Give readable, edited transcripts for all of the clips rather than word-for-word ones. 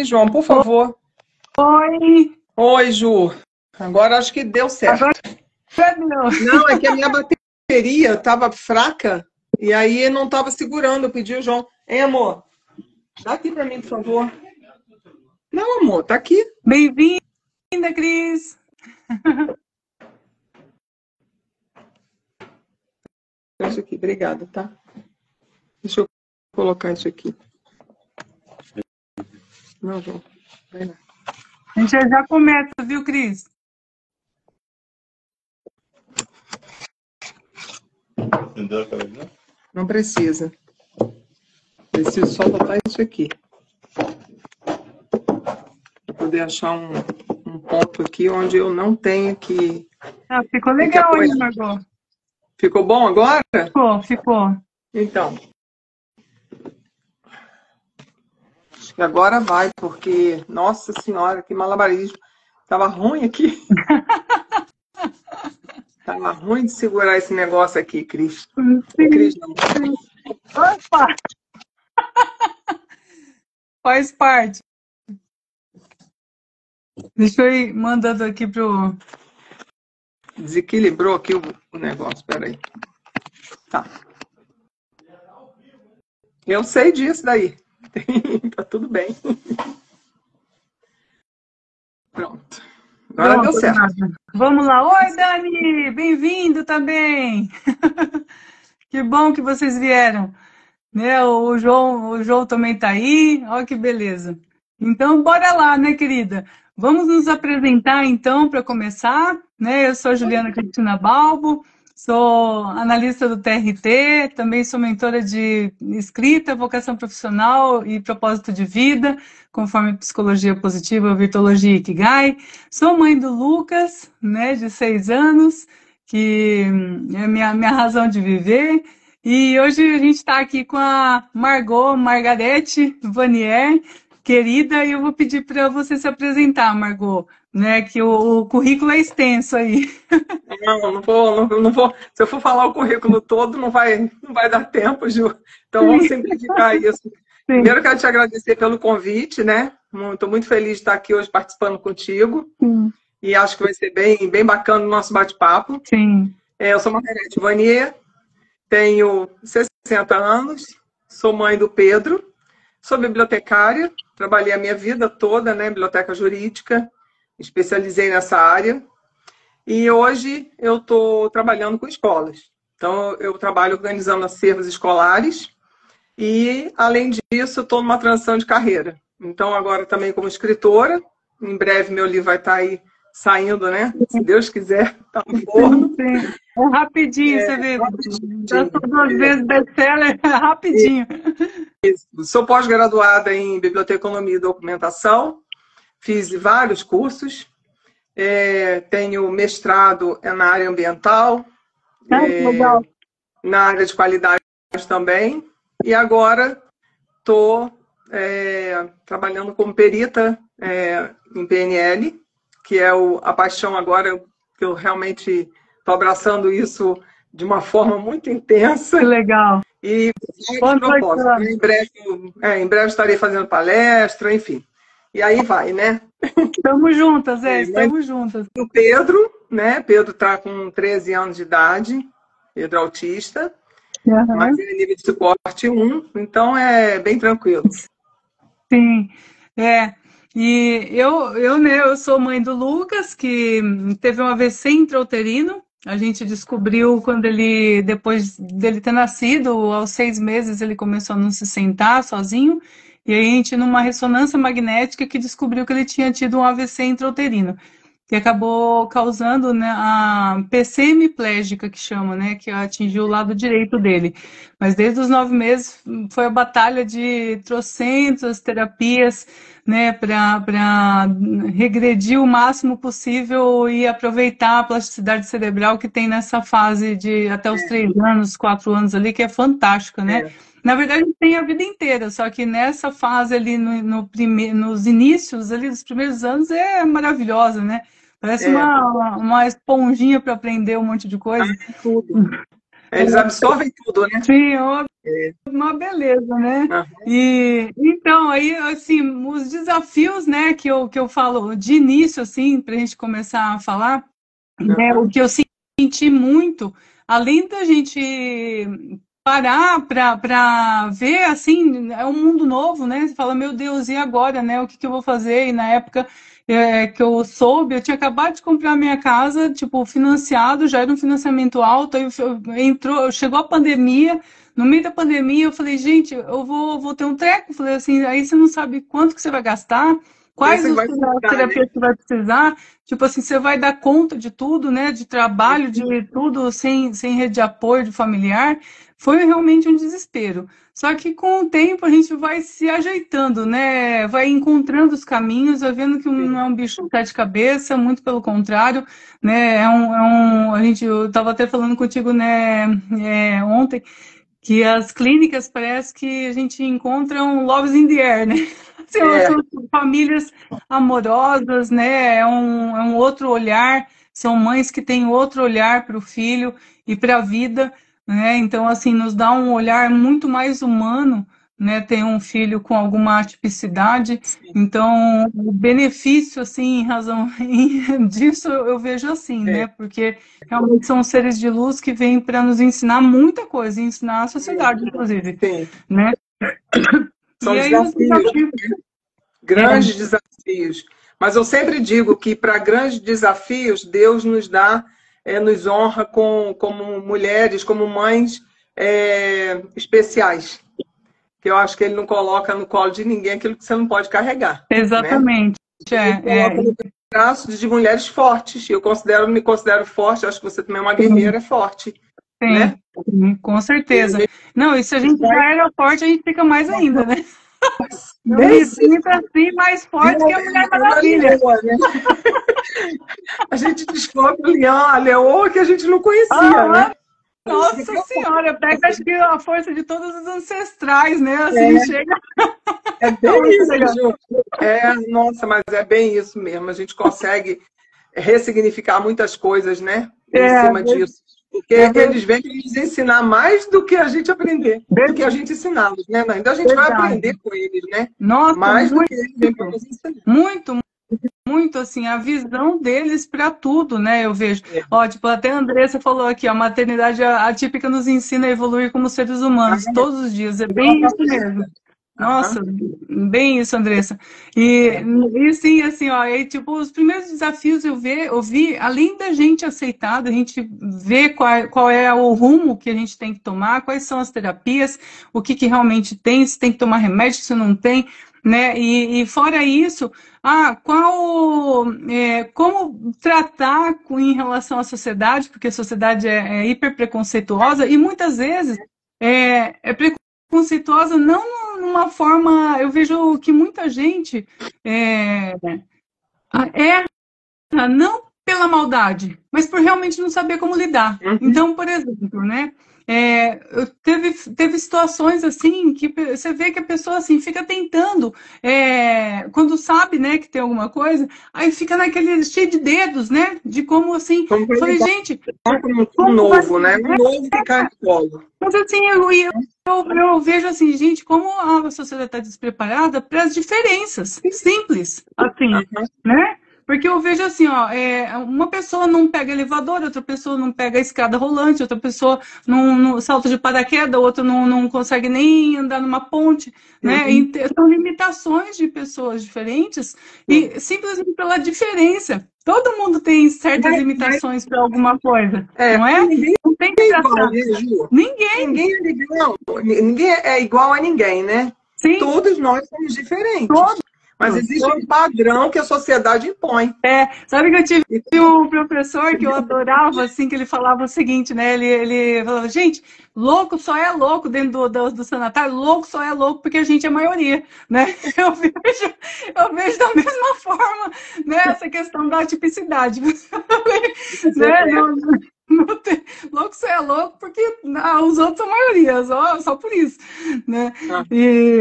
João, por favor. Oi! Oi, Ju. Agora acho que deu certo. Não, é que a minha bateria estava fraca e aí não estava segurando. Eu pedi ao João. Hein, amor? Dá aqui para mim, por favor. Não, amor, tá aqui. Bem-vinda, Cris. Isso aqui, obrigada, tá? Deixa eu colocar isso aqui. Não, João. Vai lá. A gente já começa, viu, Cris? Não precisa. Preciso só botar isso aqui. Para poder achar um ponto aqui onde eu não tenho que... Ah, ficou legal, hein, Margot? Ficou bom agora? Ficou. Então. Acho que agora vai, porque... Nossa Senhora, que malabarismo. Tava ruim aqui. Tava ruim de segurar esse negócio aqui, Cris. Cris, não. Opa! Faz parte. Deixa eu ir mandando aqui pro... Desequilibrou aqui o negócio, peraí. Tá. Eu sei disso daí. Tá tudo bem. Pronto. Agora deu certo. Vamos lá. Oi, Dani! Bem-vindo também! Que bom que vocês vieram. Né? O João também tá aí. Olha que beleza. Então, bora lá, né, querida? Vamos nos apresentar, então, para começar. Né? Eu sou Juliana Cristina Balbo, sou analista do TRT, também sou mentora de escrita, vocação profissional e propósito de vida, conforme psicologia positiva, virtuologia e Ikigai. Sou mãe do Lucas, né, de 6 anos, que é minha razão de viver. E hoje a gente está aqui com a Margarete Vanier, querida, e eu vou pedir para você se apresentar, Margot, né? Que o currículo é extenso aí. Não vou. Se eu for falar o currículo todo, não vai dar tempo, Ju. Então vamos simplificar isso. Sim. Primeiro, quero te agradecer pelo convite, né? Estou muito feliz de estar aqui hoje participando contigo. Sim. E acho que vai ser bem bacana o nosso bate-papo. Sim. Eu sou Margarete Vanier, tenho 60 anos, sou mãe do Pedro, sou bibliotecária, trabalhei a minha vida toda, né, biblioteca jurídica, especializei nessa área. E hoje eu estou trabalhando com escolas. Então, eu trabalho organizando acervos escolares e, além disso, estou numa transição de carreira. Então, agora também como escritora, em breve meu livro vai estar aí saindo, né? Se Deus quiser, está no forno. Sim. É rapidinho, você vê. Já sou 2 vezes best-seller, rapidinho. Isso. Sou pós-graduada em Biblioteconomia e Documentação, fiz vários cursos. Tenho mestrado na área ambiental, legal. na área de qualidade também, e agora estou trabalhando como perita em PNL, que é a paixão agora, que eu realmente estou abraçando isso de uma forma muito intensa. Que legal. E propósito. Em breve estarei fazendo palestra, enfim. E aí vai, né? Estamos juntas, estamos juntas. O Pedro, né? Pedro está com 13 anos de idade, Pedro autista, mas ele é nível de suporte 1, então é bem tranquilo. Sim, E eu sou mãe do Lucas, que teve um AVC intrauterino. A gente descobriu depois dele ter nascido, aos 6 meses ele começou a não se sentar sozinho. E aí a gente, numa ressonância magnética, que descobriu que ele tinha tido um AVC intrauterino, que acabou causando, né, a PC hemiplégica, que chama, né, que atingiu o lado direito dele. Mas desde os 9 meses foi a batalha de trocentas terapias, né, para regredir o máximo possível e aproveitar a plasticidade cerebral que tem nessa fase de até os 3 anos, 4 anos ali, que é fantástica, né? Na verdade, tem a vida inteira, só que nessa fase ali, nos inícios ali dos primeiros anos, é maravilhosa, né? Parece É, uma esponjinha para aprender um monte de coisa. tudo. Eles absorvem tudo, né? Sim, É. uma beleza, né? Aham, E então, aí, assim, os desafios, né, que eu falo de início, assim, para a gente começar a falar, né, o aham, que eu senti muito, além da gente parar para ver, assim, é um mundo novo, né? Você fala, meu Deus, e agora, né? O que eu vou fazer? E na época que eu soube, eu tinha acabado de comprar minha casa, tipo, financiado, já era um financiamento alto, aí chegou a pandemia, no meio da pandemia eu falei, gente, eu vou ter um treco, falei assim, aí você não sabe quanto que você vai gastar, quem quais você vai as ficar, né? terapias que você vai precisar, tipo assim, você vai dar conta de tudo, né? De trabalho, de tudo, sem rede de apoio de familiar. Foi realmente um desespero. Só que com o tempo a gente vai se ajeitando, né? Vai encontrando os caminhos, vai vendo que não é um bicho de sete cabeças, muito pelo contrário, né? Eu estava até falando contigo, né, ontem, que as clínicas parece que a gente encontra um loves in the air, né? É, São famílias amorosas, né? É um outro olhar, são mães que têm outro olhar para o filho e para a vida, né? Então, assim, nos dá um olhar muito mais humano, né? Ter um filho com alguma atipicidade. Então, o benefício, assim, em razão disso, eu vejo assim, é, né? Porque realmente são seres de luz que vêm para nos ensinar muita coisa, e ensinar a sociedade, inclusive, sim. né? São E aí os desafios, desafios. grandes desafios. Mas eu sempre digo que para grandes desafios, Deus nos dá, nos honra como mulheres, como mães especiais. Que eu acho que Ele não coloca no colo de ninguém aquilo que você não pode carregar, né? Exatamente. Ele coloca no braço de mulheres fortes. Eu me considero forte, acho que você também é uma Sim, guerreira forte, sim, né? sim, com E a certeza. gente Não, e se a gente vai já era forte, a gente fica mais ainda, né? Eu nem me se sinto assim mais forte que a Mulher uma Maravilha. leoa, né? A gente descobre a leoa que a gente não conhecia, Ah, né? nossa Senhora, pega acho que a força de todos os ancestrais, né? Assim, É, chega. é É bem muito isso, legal. Ju. Nossa, mas é bem isso mesmo. A gente consegue ressignificar muitas coisas, né? Em É, cima disso. Porque é eles vêm para nos ensinar mais do que a gente aprender, do que a gente ensiná-los, né? Ainda a gente vai aprender verdade. com eles, né? Nossa, Mais do muito, que eles vêm para nos ensinar. muito, muito assim, a visão deles para tudo, né? Eu vejo. É. Ó, tipo, até a Andressa falou aqui, a maternidade atípica nos ensina a evoluir como seres humanos todos os dias. É bem isso mesmo. Nossa, Aham. bem isso, Andressa. E sim, assim, ó, aí, tipo, os primeiros desafios eu vi, além da gente aceitar, da gente ver qual é o rumo que a gente tem que tomar, quais são as terapias, o que realmente tem, se tem que tomar remédio, se não tem, né? E fora isso, como tratar em relação à sociedade, porque a sociedade é hiper preconceituosa e muitas vezes é preconceituosa não numa forma. Eu vejo que muita gente é, erra não pela maldade, mas por realmente não saber como lidar. Uhum. Então, por exemplo, né? Teve situações assim que você vê que a pessoa assim fica tentando, quando sabe, né, que tem alguma coisa, aí fica naquele cheio de dedos, né? De como assim. Como Eu vai falei, lidar gente, com um como vai. novo, né? Um novo que cai no colo. Mas assim, eu vejo assim, gente, como a sociedade está despreparada para as diferenças simples, assim, Aham. né? Porque eu vejo assim, ó, uma pessoa não pega elevador, outra pessoa não pega escada rolante, outra pessoa não salta de paraquedas, outra não consegue nem andar numa ponte, né? Uhum. São limitações de pessoas diferentes Sim. e simplesmente pela diferença. Todo mundo tem certas Mas, limitações para alguma coisa, não é? ninguém Não tem que é igual, tratar. né, Ju? Ninguém. Ninguém é igual. Ninguém é igual a ninguém, né? Sim, Todos nós somos diferentes. todos. Mas existe um padrão que a sociedade impõe. Sabe que eu tive E um professor que eu adorava, assim, que ele falava o seguinte, né? Ele falava, gente, louco só é louco dentro do sanatário, louco só é louco porque a gente é maioria, né? Eu vejo da mesma forma, né, essa questão da tipicidade. você Né? é, Não tem... Louco, você é louco, porque os outros são maioria, só por isso, né? Ah,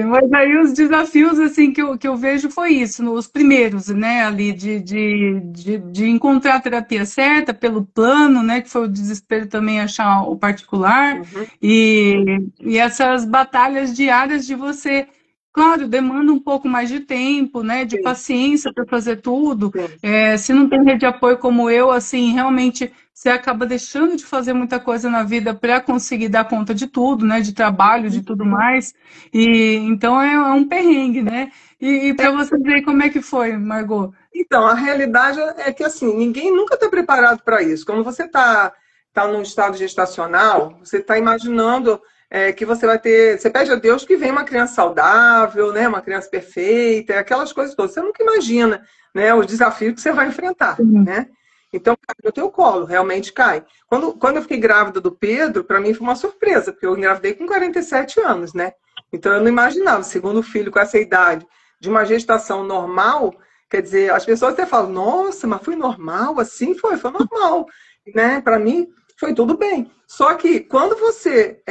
Mas aí os desafios, assim, que eu vejo foi isso, os primeiros, né, ali, de encontrar a terapia certa pelo plano, né, que foi o desespero também achar o particular, uhum, e essas batalhas diárias de você... Claro, demanda um pouco mais de tempo, né, de sim, paciência para fazer tudo. sim. Se não tem rede de apoio como eu, assim, realmente você acaba deixando de fazer muita coisa na vida para conseguir dar conta de tudo, né, de trabalho, de tudo mais. E então é um perrengue, né? E para você ver como é que foi, Margot? Então, a realidade é que assim, ninguém nunca está preparado para isso. Quando você tá num estado gestacional, você está imaginando que você vai ter. Você pede a Deus que venha uma criança saudável, né? Uma criança perfeita, aquelas coisas todas. Você nunca imagina, né, os desafios que você vai enfrentar, Sim. né? Então, cai no teu colo, realmente cai. Quando eu fiquei grávida do Pedro, para mim foi uma surpresa, porque eu engravidei com 47 anos, né? Então, eu não imaginava, segundo filho com essa idade, de uma gestação normal. Quer dizer, as pessoas até falam, nossa, mas foi normal assim? Foi normal. Né? Para mim, foi tudo bem. Só que quando você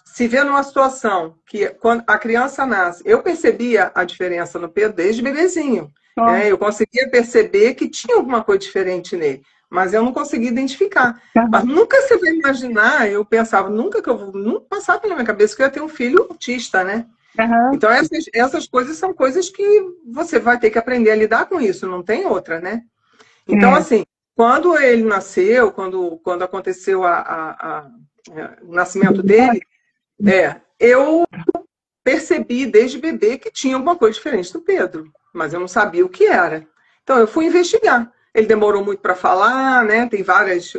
se vê numa situação que quando a criança nasce, eu percebia a diferença no Pedro desde bebezinho. Ó, Eu conseguia perceber que tinha alguma coisa diferente nele, mas eu não conseguia identificar. Mas nunca você vai imaginar, eu pensava, nunca que eu vou, nunca passar pela minha cabeça que eu ia ter um filho autista, né? aham, Então, essas coisas são coisas que você vai ter que aprender a lidar com isso, não tem outra, né? Então, é, assim, quando ele nasceu, quando aconteceu o nascimento dele, eu percebi desde bebê que tinha alguma coisa diferente do Pedro, mas eu não sabia o que era. Então, eu fui investigar. Ele demorou muito para falar, né? Tem várias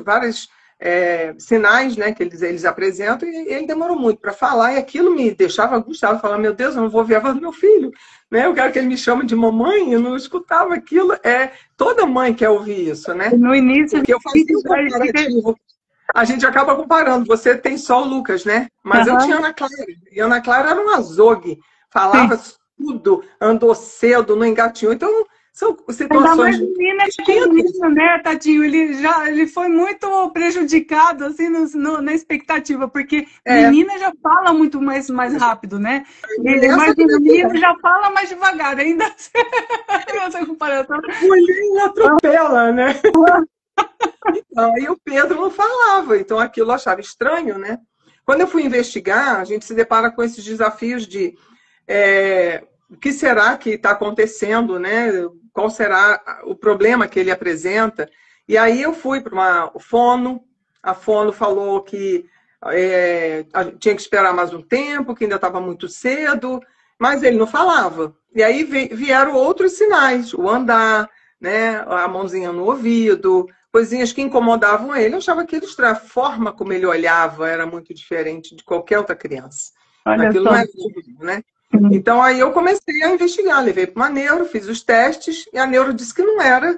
sinais, né, que eles apresentam, e ele demorou muito para falar, e aquilo me deixava angustiado, falando, meu Deus, eu não vou ver a voz do meu filho, né? Eu quero que ele me chame de mamãe, eu não escutava aquilo. Toda mãe quer ouvir isso, né? no início Porque eu fazia um comparativo. A gente acaba comparando. Você tem só o Lucas, né? Mas eu tinha aham, Ana Clara. E Ana Clara era um azogue. sim. Falava tudo, andou cedo, não engatinhou. Então, são Ainda situações mais menina com distintas. menino, né, Tadinho? Ele foi muito prejudicado assim na expectativa, porque É, menina já fala muito mais rápido, né? nessa Mas que o é a menino mulher. já fala mais devagar, ainda essa comparação. A mulher atropela, né? Aí o Pedro não falava, então aquilo eu achava estranho, né? Quando eu fui investigar, a gente se depara com esses desafios de o que será que está acontecendo, né? Qual será o problema que ele apresenta? E aí eu fui para uma fono, a fono falou que tinha que esperar mais um tempo, que ainda estava muito cedo, mas ele não falava. E aí vieram outros sinais, o andar, né? A mãozinha no ouvido, coisinhas que incomodavam ele. Eu achava aquilo estranho. A forma como ele olhava era muito diferente de qualquer outra criança. Olha Aquilo só. não é tudo, né? Então aí eu comecei a investigar, levei para uma neuro, fiz os testes e a neuro disse que não era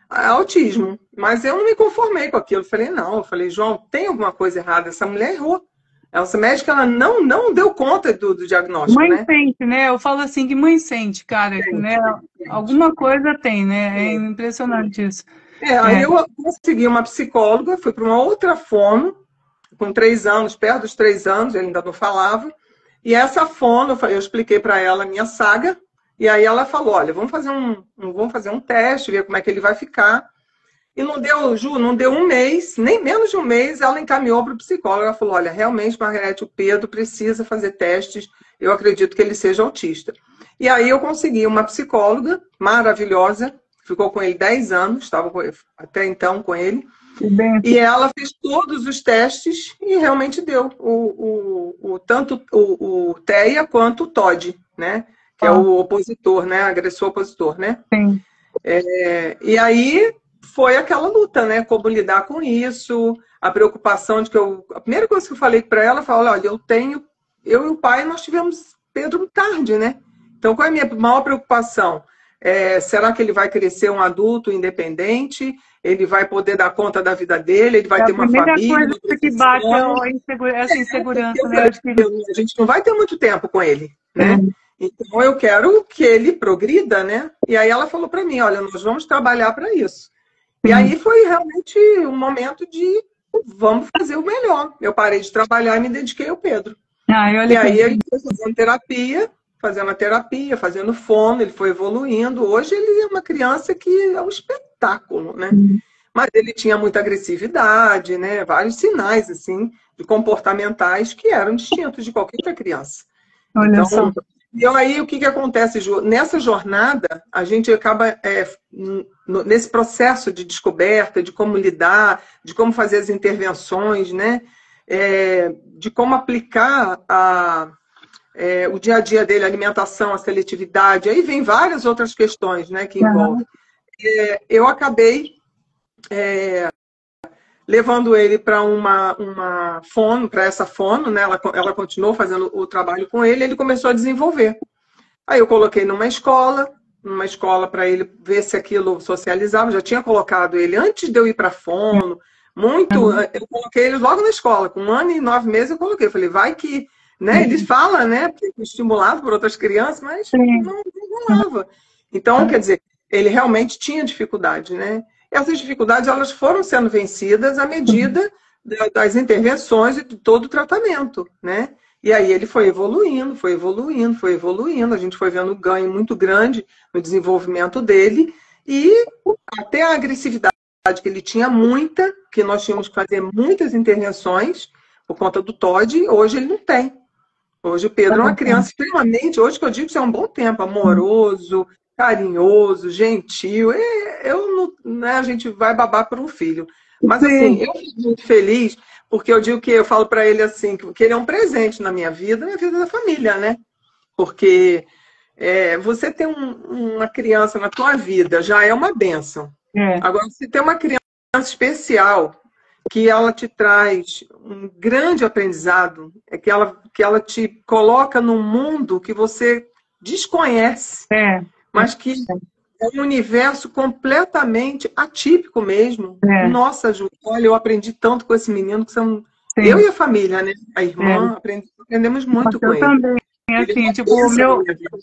autismo. Mas eu não me conformei com aquilo. Eu falei, João, tem alguma coisa errada, essa mulher errou. Essa médica ela não deu conta do diagnóstico, Mãe né? sente, né? Eu falo assim que mãe sente, cara, né? Gente. Alguma coisa tem, né? É impressionante isso. Aí É, eu consegui uma psicóloga, fui para uma outra fono, com 3 anos, perto dos 3 anos, ele ainda não falava. E essa fono, eu expliquei para ela a minha saga, e aí ela falou, olha, vamos fazer um teste, ver como é que ele vai ficar. E não deu, Ju, não deu um mês, nem menos de um mês, ela encaminhou para o psicólogo. Ela falou, olha, realmente, Margarete, o Pedro precisa fazer testes, eu acredito que ele seja autista. E aí eu consegui uma psicóloga maravilhosa, ficou com ele 10 anos, estava até então com ele, que bem. e ela fez todos os testes e realmente deu tanto o TEA quanto o TOD, né? Que é Ó, o opositor, né? Agressor opositor, né? sim. E aí foi aquela luta, né? Como lidar com isso, a preocupação de que a primeira coisa que eu falei para ela, olha, eu e o pai, nós tivemos Pedro tarde, né? Então, qual é a minha maior preocupação? Será que ele vai crescer um adulto independente? Ele vai poder dar conta da vida dele? Ele vai É a ter uma primeira família, coisa uma que bate profissão? essa Porque insegurança, eu né? falei, Acho que a gente não vai ter muito tempo com ele, né? Então, eu quero que ele progrida, né? E aí ela falou para mim, olha, nós vamos trabalhar para isso. E sim. aí foi realmente um momento de vamos fazer o melhor. Eu parei de trabalhar e me dediquei ao Pedro. Ah, E olha que aí ele foi fazendo terapia, fazendo fono, ele foi evoluindo. Hoje ele é uma criança que é um espetáculo, né? Mas ele tinha muita agressividade, né? Vários sinais, assim, de comportamentais que eram distintos de qualquer outra criança. olha Então, só. e aí o que que acontece, Ju? Nessa jornada, a gente acaba, nesse processo de descoberta, de como lidar, de como fazer as intervenções, né? De como aplicar o dia a dia dele, a alimentação, a seletividade, aí vem várias outras questões, né, que envolvem. Eu acabei levando ele para uma fono, para essa fono, né? Ela continuou fazendo o trabalho com ele, ele começou a desenvolver. Aí eu coloquei numa escola para ele ver se aquilo socializava. Já tinha colocado ele antes de eu ir para fono, muito. Eu coloquei ele logo na escola, com 1 ano e 9 meses eu coloquei. Eu falei, vai que, né? Ele fala, né? Estimulado por outras crianças, mas Sim. não rolava. Então, quer dizer, ele realmente tinha dificuldade, né? Essas dificuldades elas foram sendo vencidas à medida das intervenções e de todo o tratamento, né? E aí ele foi evoluindo, foi evoluindo, foi evoluindo. A gente foi vendo um ganho muito grande no desenvolvimento dele e até a agressividade que ele tinha muita, que nós tínhamos que fazer muitas intervenções por conta do TOD, hoje ele não tem. Hoje o Pedro é uma criança extremamente, hoje que eu digo que isso é um bom tempo, amoroso, carinhoso, gentil. Né, a gente vai babar por um filho. Mas assim, Sim. eu fico muito feliz porque eu digo que eu falo para ele assim, que ele é um presente na minha vida da família, né? Porque você ter uma criança na tua vida já é uma bênção. É, Agora, se tem uma criança especial que ela te traz um grande aprendizado, que ela te coloca num mundo que você desconhece, é, mas que é um universo completamente atípico mesmo. é, Nossa, Ju, olha, eu aprendi tanto com esse menino, que são eu sim. e a família, né? A É. irmã, aprendemos muito com Eu ele. também, Ele é assim, uma tipo, o bênção na meu, minha vida.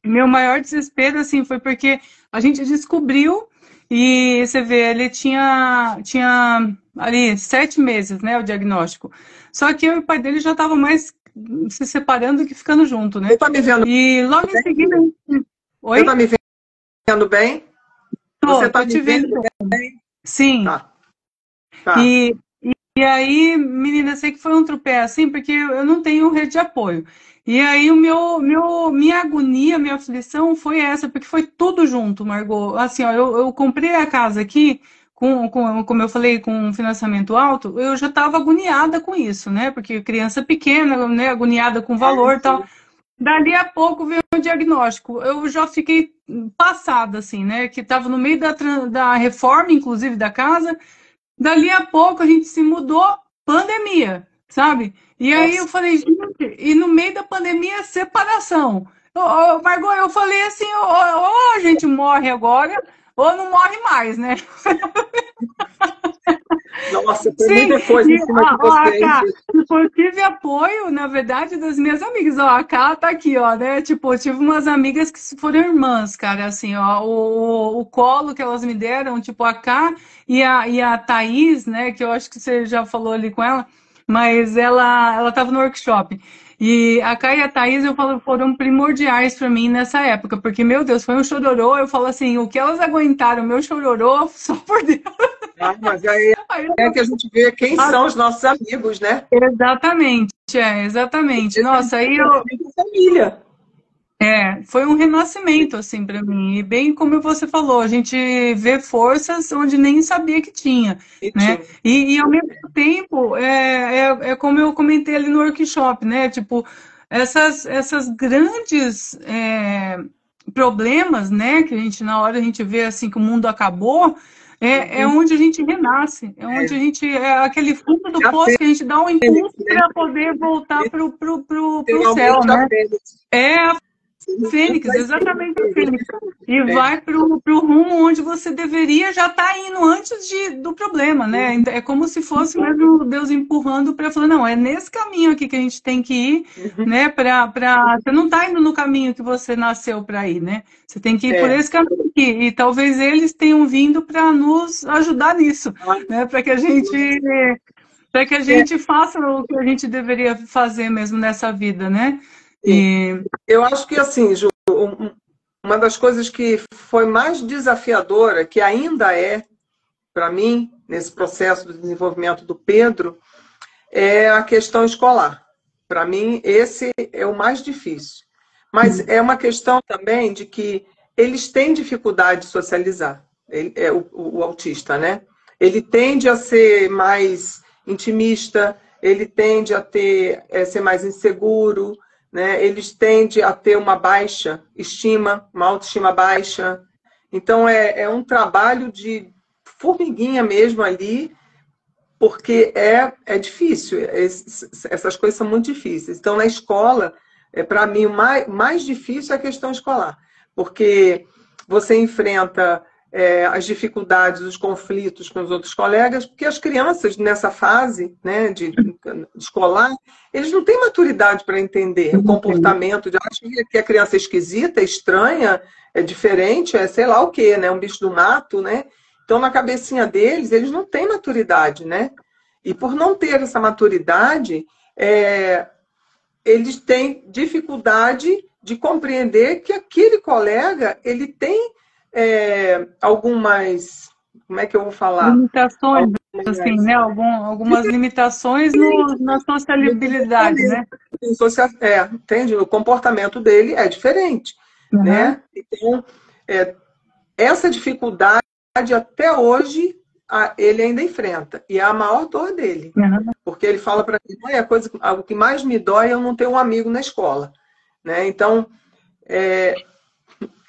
meu maior desespero, assim, foi porque a gente descobriu e você vê, ele tinha ali 7 meses, né, o diagnóstico. Só que eu e o pai dele já estavam mais se separando do que ficando junto, Você né? tá me vendo E logo em bem? seguida, Você tá oi? me vendo bem? Você tá Tô me te vendo. vendo bem? Sim. Tá, tá. E, e aí, menina, sei que foi um tropé assim, porque eu não tenho rede de apoio. E aí minha agonia, minha aflição foi essa, porque foi tudo junto, Margot. Assim, ó, eu comprei a casa aqui, como eu falei, com um financiamento alto, eu já estava agoniada com isso, né? Porque criança pequena, né, agoniada com valor e tal. Dali a pouco veio o diagnóstico. Eu já fiquei passada, assim, né? Que estava no meio da reforma, inclusive, da casa. Dali a pouco a gente se mudou, pandemia, sabe? E aí eu Nossa. falei, gente, e no meio da pandemia, separação. Margot, eu falei assim, ou a gente morre agora, ou não morre mais, né? Nossa, tem Sim, muita coisa e em cima de a você, hein, Ká, Cris? tipo, eu tive apoio, na verdade, das minhas amigas. Ó, a Ká tá aqui, ó, né? Tipo, eu tive umas amigas que foram irmãs, cara, assim, ó, o colo que elas me deram, tipo, a Ká e a Thaís, né? Que eu acho que você já falou ali com ela, mas ela tava no workshop. E a Ká e a Thaís, eu falo, foram primordiais para mim nessa época, porque, meu Deus, foi um chororô. Eu falo assim, o que elas aguentaram, meu chororô, só por Deus. Ah, mas aí Aí é que a gente vê quem eu, são os nossos amigos, né? exatamente, exatamente. Nossa, aí Família. foi um renascimento assim para mim. E bem como você falou, a gente vê forças onde nem sabia que tinha, E né? tinha. E ao mesmo tempo é como eu comentei ali no workshop, né? Tipo essas grandes problemas, né? Que a gente na hora a gente vê assim que o mundo acabou. É Uhum. onde a gente renasce, é onde a gente. É aquele fundo do A poço que a gente dá um impulso Fênix, né? para poder voltar pro céu, Literalmente a né? Fênix. É Fênix, exatamente a Fênix. E vai para o rumo onde você deveria já estar indo antes do problema, né? É como se fosse mesmo Deus empurrando para falar, não, é nesse caminho aqui que a gente tem que ir, né? Você não está indo no caminho que você nasceu para ir, né? Você tem que ir por esse caminho aqui. E talvez eles tenham vindo para nos ajudar nisso, né? Para que a gente faça o que a gente deveria fazer mesmo nessa vida, né? Eu acho que, assim, Ju, uma das coisas que foi mais desafiadora, que ainda é, para mim, nesse processo do desenvolvimento do Pedro, é a questão escolar. Para mim, esse é o mais difícil. Mas é uma questão também de que eles têm dificuldade de socializar, o autista, né? Ele tende a ser mais intimista, ele tende a ser mais inseguro, né? Eles tendem a ter uma baixa estima, uma autoestima baixa. Então, é um trabalho de formiguinha mesmo ali, porque é difícil. Essas coisas são muito difíceis. Então, na escola, para mim, o mais difícil é a questão escolar, porque você enfrenta as dificuldades, os conflitos com os outros colegas, porque as crianças nessa fase, né, de escolar, eles não têm maturidade para entender o comportamento, acham que a criança é esquisita, é estranha, é diferente, é sei lá o quê, né, um bicho do mato, né? Então, na cabecinha deles, eles não têm maturidade, né? E por não ter essa maturidade, eles têm dificuldade de compreender que aquele colega, ele tem algumas, como é que eu vou falar? Limitações, assim, né? Algumas limitações na sociabilidade, né? Entende? O comportamento dele é diferente, né? Então, essa dificuldade até hoje ele ainda enfrenta, e é a maior dor dele, porque ele fala para mim, o que mais me dói é eu não ter um amigo na escola, né? Então,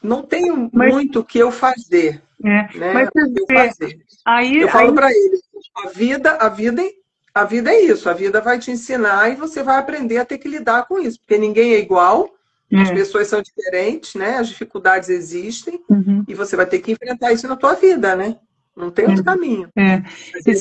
não tenho muito o que eu fazer. Né? Eu falo para ele, a vida é isso, a vida vai te ensinar e você vai aprender a ter que lidar com isso, porque ninguém é igual, as pessoas são diferentes, né? As dificuldades existem, e você vai ter que enfrentar isso na tua vida, né? Não tem outro caminho. E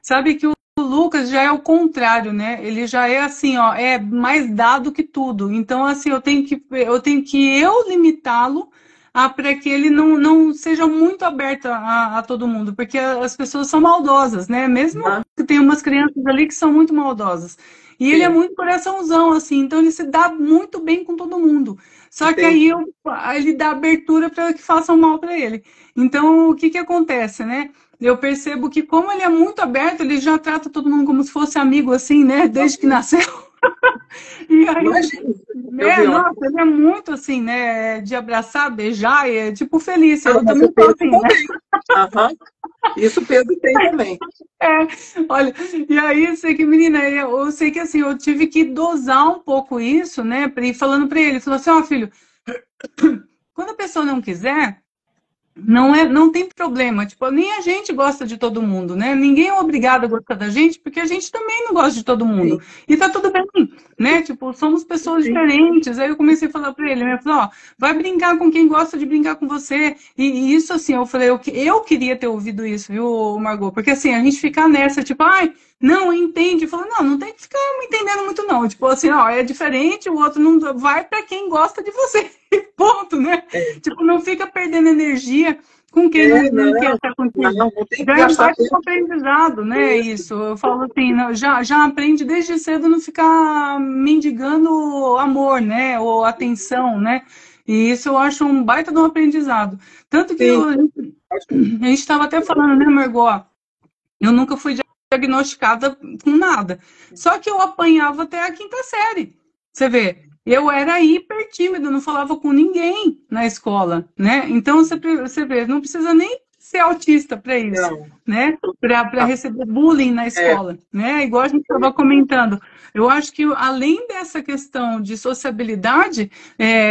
sabe que o Lucas já é o contrário, né? Ele já é assim, ó, é mais dado que tudo. Então, assim, eu tenho que limitá-lo para que ele não seja muito aberto a todo mundo, porque as pessoas são maldosas, né? Mesmo que tem umas crianças ali que são muito maldosas. E ele é muito coraçãozão, assim, então ele se dá muito bem com todo mundo. Só que aí ele dá abertura para que façam mal para ele. Então, o que acontece, né? Eu percebo que, como ele é muito aberto, ele já trata todo mundo como se fosse amigo, assim, né? Desde que nasceu. E aí, nossa, ele é muito assim, né? De abraçar, beijar, é tipo Felícia. Eu também sou assim, né? Isso o Pedro tem também. Olha, e aí eu sei que, menina, eu sei que assim, eu tive que dosar um pouco isso, né? E falando para ele, falou assim, ó, filho, quando a pessoa não quiser, não tem problema, tipo, nem a gente gosta de todo mundo, né? Ninguém é obrigado a gostar da gente, porque a gente também não gosta de todo mundo. E tá tudo bem, né? Tipo, somos pessoas diferentes. Aí eu comecei a falar pra ele, né? Falei, ó, vai brincar com quem gosta de brincar com você. E isso, assim, eu falei, eu queria ter ouvido isso, viu, Margot? Porque, assim, a gente fica nessa, tipo, ai, não, entende. Eu falei, não tem que ficar me entendendo muito, não. Tipo, assim, ó, é diferente, o outro não vai pra quem gosta de você. Ponto, né? Tipo, não fica perdendo energia com quem não quer estar contigo. Não tem que já é parte do aprendizado, né? Isso. Eu falo assim, já aprende desde cedo não ficar mendigando amor, né? Ou atenção, né? E isso eu acho um baita de um aprendizado. Tanto que a gente estava até falando, né, Margot? Eu nunca fui diagnosticada com nada. Só que eu apanhava até a 5ª série. Você vê, eu era hiper tímida, não falava com ninguém na escola, né? Então, você vê, não precisa nem ser autista para isso, né? Para receber bullying na escola, né? Igual a gente estava comentando. Eu acho que, além dessa questão de sociabilidade,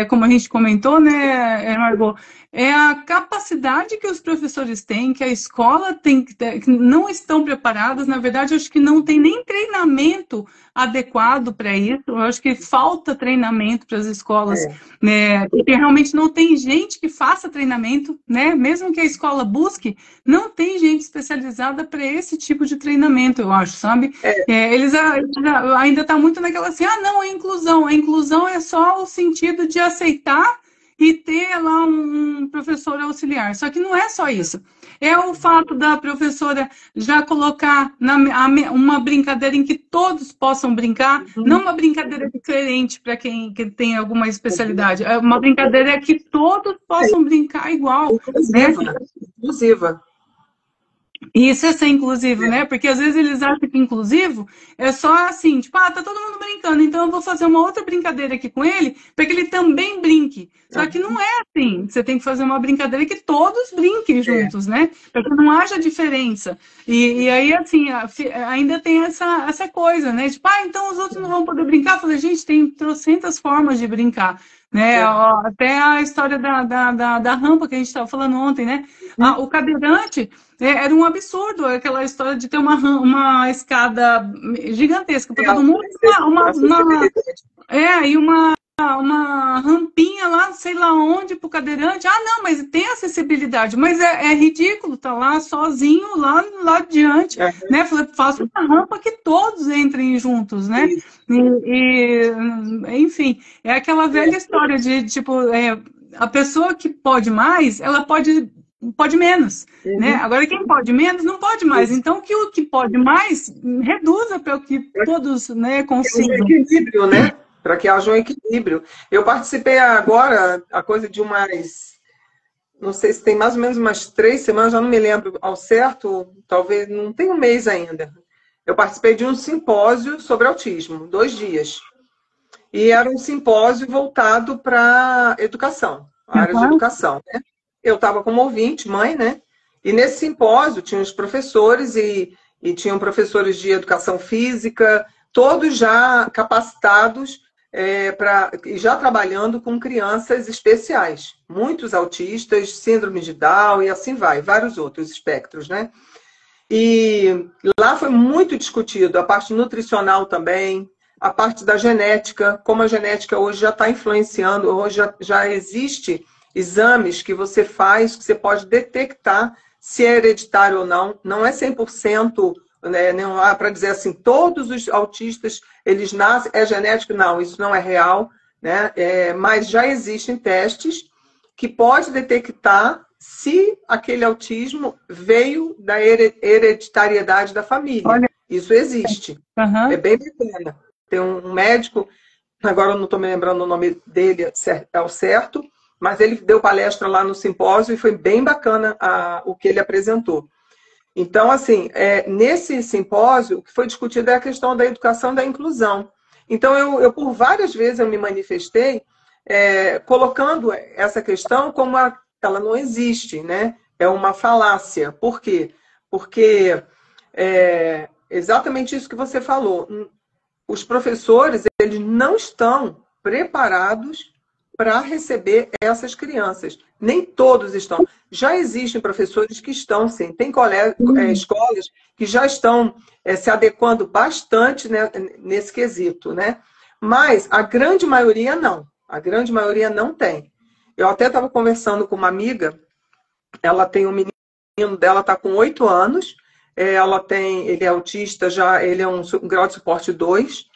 como a gente comentou, né, Margot, é a capacidade que os professores têm, que a escola tem, que não estão preparadas. Na verdade, eu acho que não tem nem treinamento adequado para isso. Eu acho que falta treinamento para as escolas, né? Porque realmente não tem gente que faça treinamento, né? Mesmo que a escola busque, não tem gente especializada para esse tipo de treinamento, eu acho, sabe? Eles ainda tá muito naquela assim, não, é inclusão. A inclusão é só o sentido de aceitar e ter lá um professor auxiliar. Só que não é só isso. É o fato da professora já colocar uma brincadeira em que todos possam brincar, não uma brincadeira diferente para quem tem alguma especialidade, é uma brincadeira que todos possam brincar igual. Inclusiva, né? Inclusiva. Isso é ser inclusivo, né? Porque às vezes eles acham que inclusivo é só assim, tipo, tá todo mundo brincando, então eu vou fazer uma outra brincadeira aqui com ele para que ele também brinque. Só que não é assim. Você tem que fazer uma brincadeira que todos brinquem juntos, né? Para que não haja diferença. E aí, assim, ainda tem essa coisa, né? Tipo, então os outros não vão poder brincar. Eu falei, gente, tem trocentas formas de brincar. Né? Até a história da rampa que a gente estava falando ontem, né? O cadeirante era um absurdo, aquela história de ter uma escada gigantesca para todo mundo, e uma rampinha lá, sei lá onde, para o cadeirante. Não, mas tem acessibilidade, mas é ridículo, tá lá sozinho, lá adiante, né? Faça uma rampa que todos entrem juntos, né? Enfim, é aquela velha história de, tipo, a pessoa que pode mais, ela pode menos, né? Agora, quem pode menos, não pode mais. Então, que o que pode mais, reduza para o que todos, né, consigam. Um equilíbrio, né? Para que haja um equilíbrio. Eu participei agora, a coisa de não sei se tem mais ou menos umas 3 semanas, já não me lembro ao certo, talvez, não tem um mês ainda. Eu participei de um simpósio sobre autismo, 2 dias. E era um simpósio voltado para educação, a área de educação, né? Eu estava como ouvinte, mãe, né? E nesse simpósio tinham os professores e tinham professores de educação física, todos já capacitados e já trabalhando com crianças especiais. Muitos autistas, síndrome de Down e assim vai, vários outros espectros, né? E lá foi muito discutido a parte nutricional também, a parte da genética, como a genética hoje já está influenciando, hoje já existe exames que você faz, que você pode detectar se é hereditário ou não. Não é 100%, né, não há para dizer assim, todos os autistas, eles nascem, é genético? Não, isso não é real, né? Mas já existem testes que pode detectar se aquele autismo veio da hereditariedade da família. Olha, isso existe. É bem bacana. Tem um médico, agora eu não estou me lembrando o nome dele ao certo, mas ele deu palestra lá no simpósio e foi bem bacana o que ele apresentou. Então, assim, nesse simpósio, o que foi discutido é a questão da educação e da inclusão. Então, eu por várias vezes eu me manifestei colocando essa questão como ela não existe, né? É uma falácia. Por quê? Porque exatamente isso que você falou. Os professores, eles não estão preparados para receber essas crianças. Nem todos estão. Já existem professores que estão, sim. Tem escolas que já estão se adequando bastante, né, nesse quesito, né? Mas a grande maioria não. A grande maioria não tem. Eu até estava conversando com uma amiga, ela tem um menino dela, está com 8 anos, ele é autista, ele é um grau de suporte 2,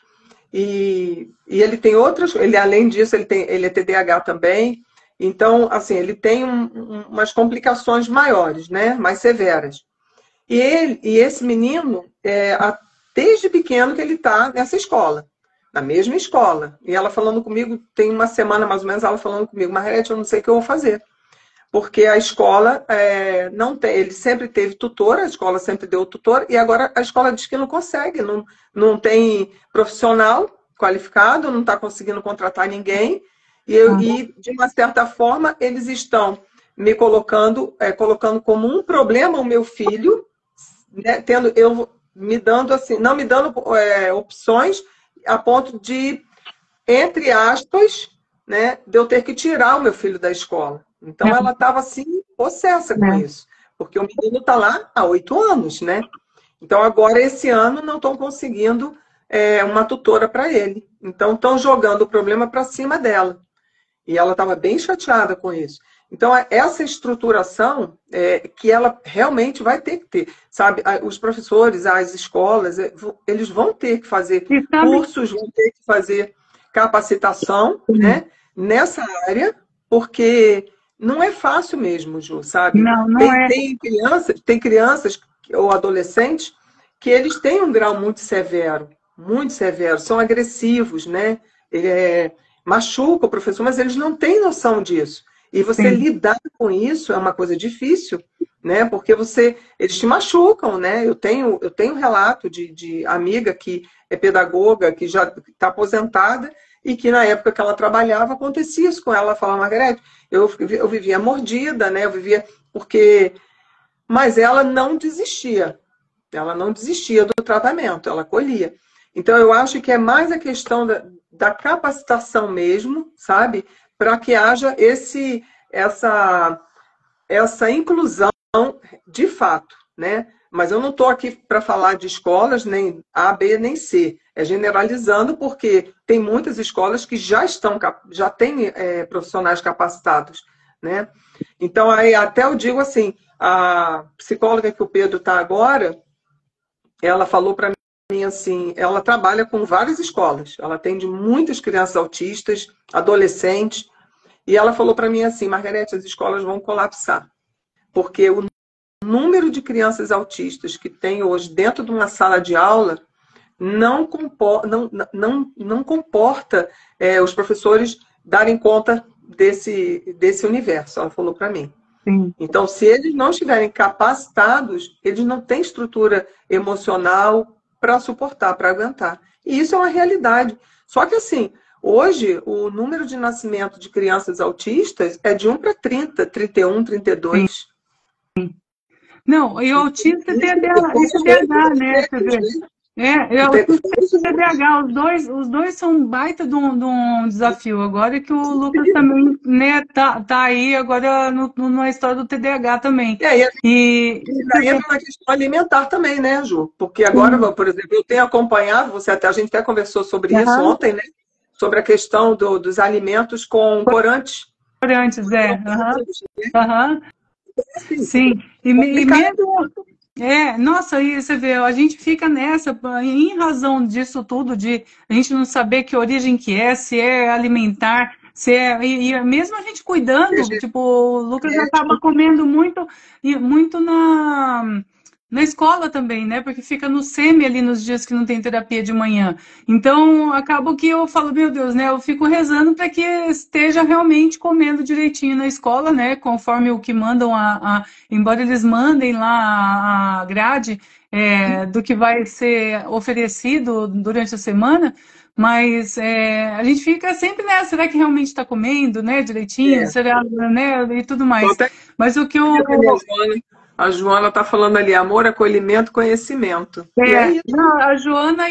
e ele tem outras, além disso, ele é TDAH também. Então, assim, ele tem umas complicações maiores, né? Mais severas. E esse menino, desde pequeno que ele está nessa escola, na mesma escola. E ela falando comigo, tem uma semana mais ou menos, ela falando comigo, Margarete, eu não sei o que eu vou fazer. Porque a escola não tem, ele sempre teve tutor, a escola sempre deu tutor, e agora a escola diz que não consegue, não tem profissional qualificado, não está conseguindo contratar ninguém, e de uma certa forma eles estão me colocando como um problema o meu filho, né, me dando assim, não me dando opções a ponto de, entre aspas, né, de eu ter que tirar o meu filho da escola. Então, ela estava, assim, possessa com isso. Porque o menino está lá há 8 anos, né? Então, agora, esse ano, não estão conseguindo uma tutora para ele. Então, estão jogando o problema para cima dela. E ela estava bem chateada com isso. Então, essa estruturação que ela realmente vai ter que ter, sabe? Os professores, as escolas, eles vão ter que fazer cursos, vão ter que fazer capacitação, né, nessa área, porque não é fácil mesmo, Ju, sabe? Não é. Tem crianças ou adolescentes que eles têm um grau muito severo, são agressivos, né? Machuca o professor, mas eles não têm noção disso. E você lidar com isso é uma coisa difícil, né? Porque eles te machucam, né? Eu tenho um relato de amiga que é pedagoga, que já está aposentada, e que na época que ela trabalhava, acontecia isso com ela. Ela falava, Margarete, eu vivia mordida, né? Mas ela não desistia. Ela não desistia do tratamento, ela colhia. Então, eu acho que é mais a questão da capacitação mesmo, sabe? Para que haja essa inclusão de fato, né? Mas eu não estou aqui para falar de escolas, nem A, B, nem C. É generalizando, porque tem muitas escolas que já têm profissionais capacitados, né? Então, aí até eu digo assim, a psicóloga que o Pedro está agora, ela falou para mim assim, ela trabalha com várias escolas, ela atende muitas crianças autistas, adolescentes, e ela falou para mim assim, Margarete, as escolas vão colapsar, porque o número de crianças autistas que tem hoje dentro de uma sala de aula não comporta os professores darem conta desse universo, ela falou para mim. Sim. Então, se eles não estiverem capacitados, eles não têm estrutura emocional para suportar, para aguentar. E isso é uma realidade. Só que, assim, hoje, o número de nascimento de crianças autistas é de 1 para 30, 31, 32. Não, e o autista é TDAH, né? TDAH, os dois são um baita de um desafio. Agora que o Lucas também, né, tá aí agora na história do TDAH também. E entra na questão alimentar também, né, Ju? Porque agora, por exemplo, eu tenho acompanhado, a gente até conversou sobre isso ontem, né? Sobre a questão dos alimentos com corantes. Corantes, Sim, e mesmo... nossa, aí você vê, a gente fica nessa, em razão disso tudo, de a gente não saber que origem que se é alimentar, e mesmo a gente cuidando, tipo, o Lucas acaba comendo muito na escola também, né? Porque fica no semi ali nos dias que não tem terapia de manhã. Então, acaba que eu falo, meu Deus, né? Eu fico rezando para que esteja realmente comendo direitinho na escola, né? Conforme o que mandam, embora eles mandem lá a grade do que vai ser oferecido durante a semana, mas a gente fica sempre nessa, será que realmente está comendo, né? Direitinho, será, né? E tudo mais. Mas o que eu... A Joana está falando ali, amor, acolhimento, conhecimento. Não, a Joana,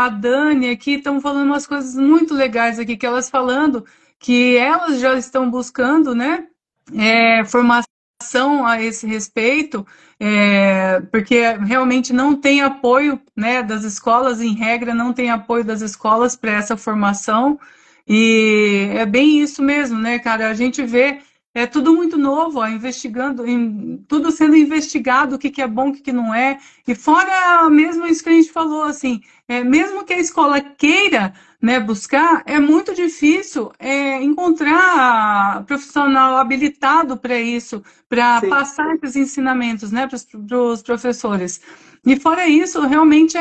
a Dani aqui estão falando umas coisas muito legais aqui, que elas falando que elas já estão buscando, né, formação a esse respeito, porque realmente não tem apoio, né, das escolas, em regra, não tem apoio das escolas para essa formação, e é bem isso mesmo, né, cara, a gente vê. É tudo muito novo, tudo sendo investigado, o que é bom, o que não é. E fora mesmo isso que a gente falou, assim, mesmo que a escola queira, né, buscar, é muito difícil encontrar profissional habilitado para isso, para passar esses ensinamentos, né, para os professores. E fora isso, realmente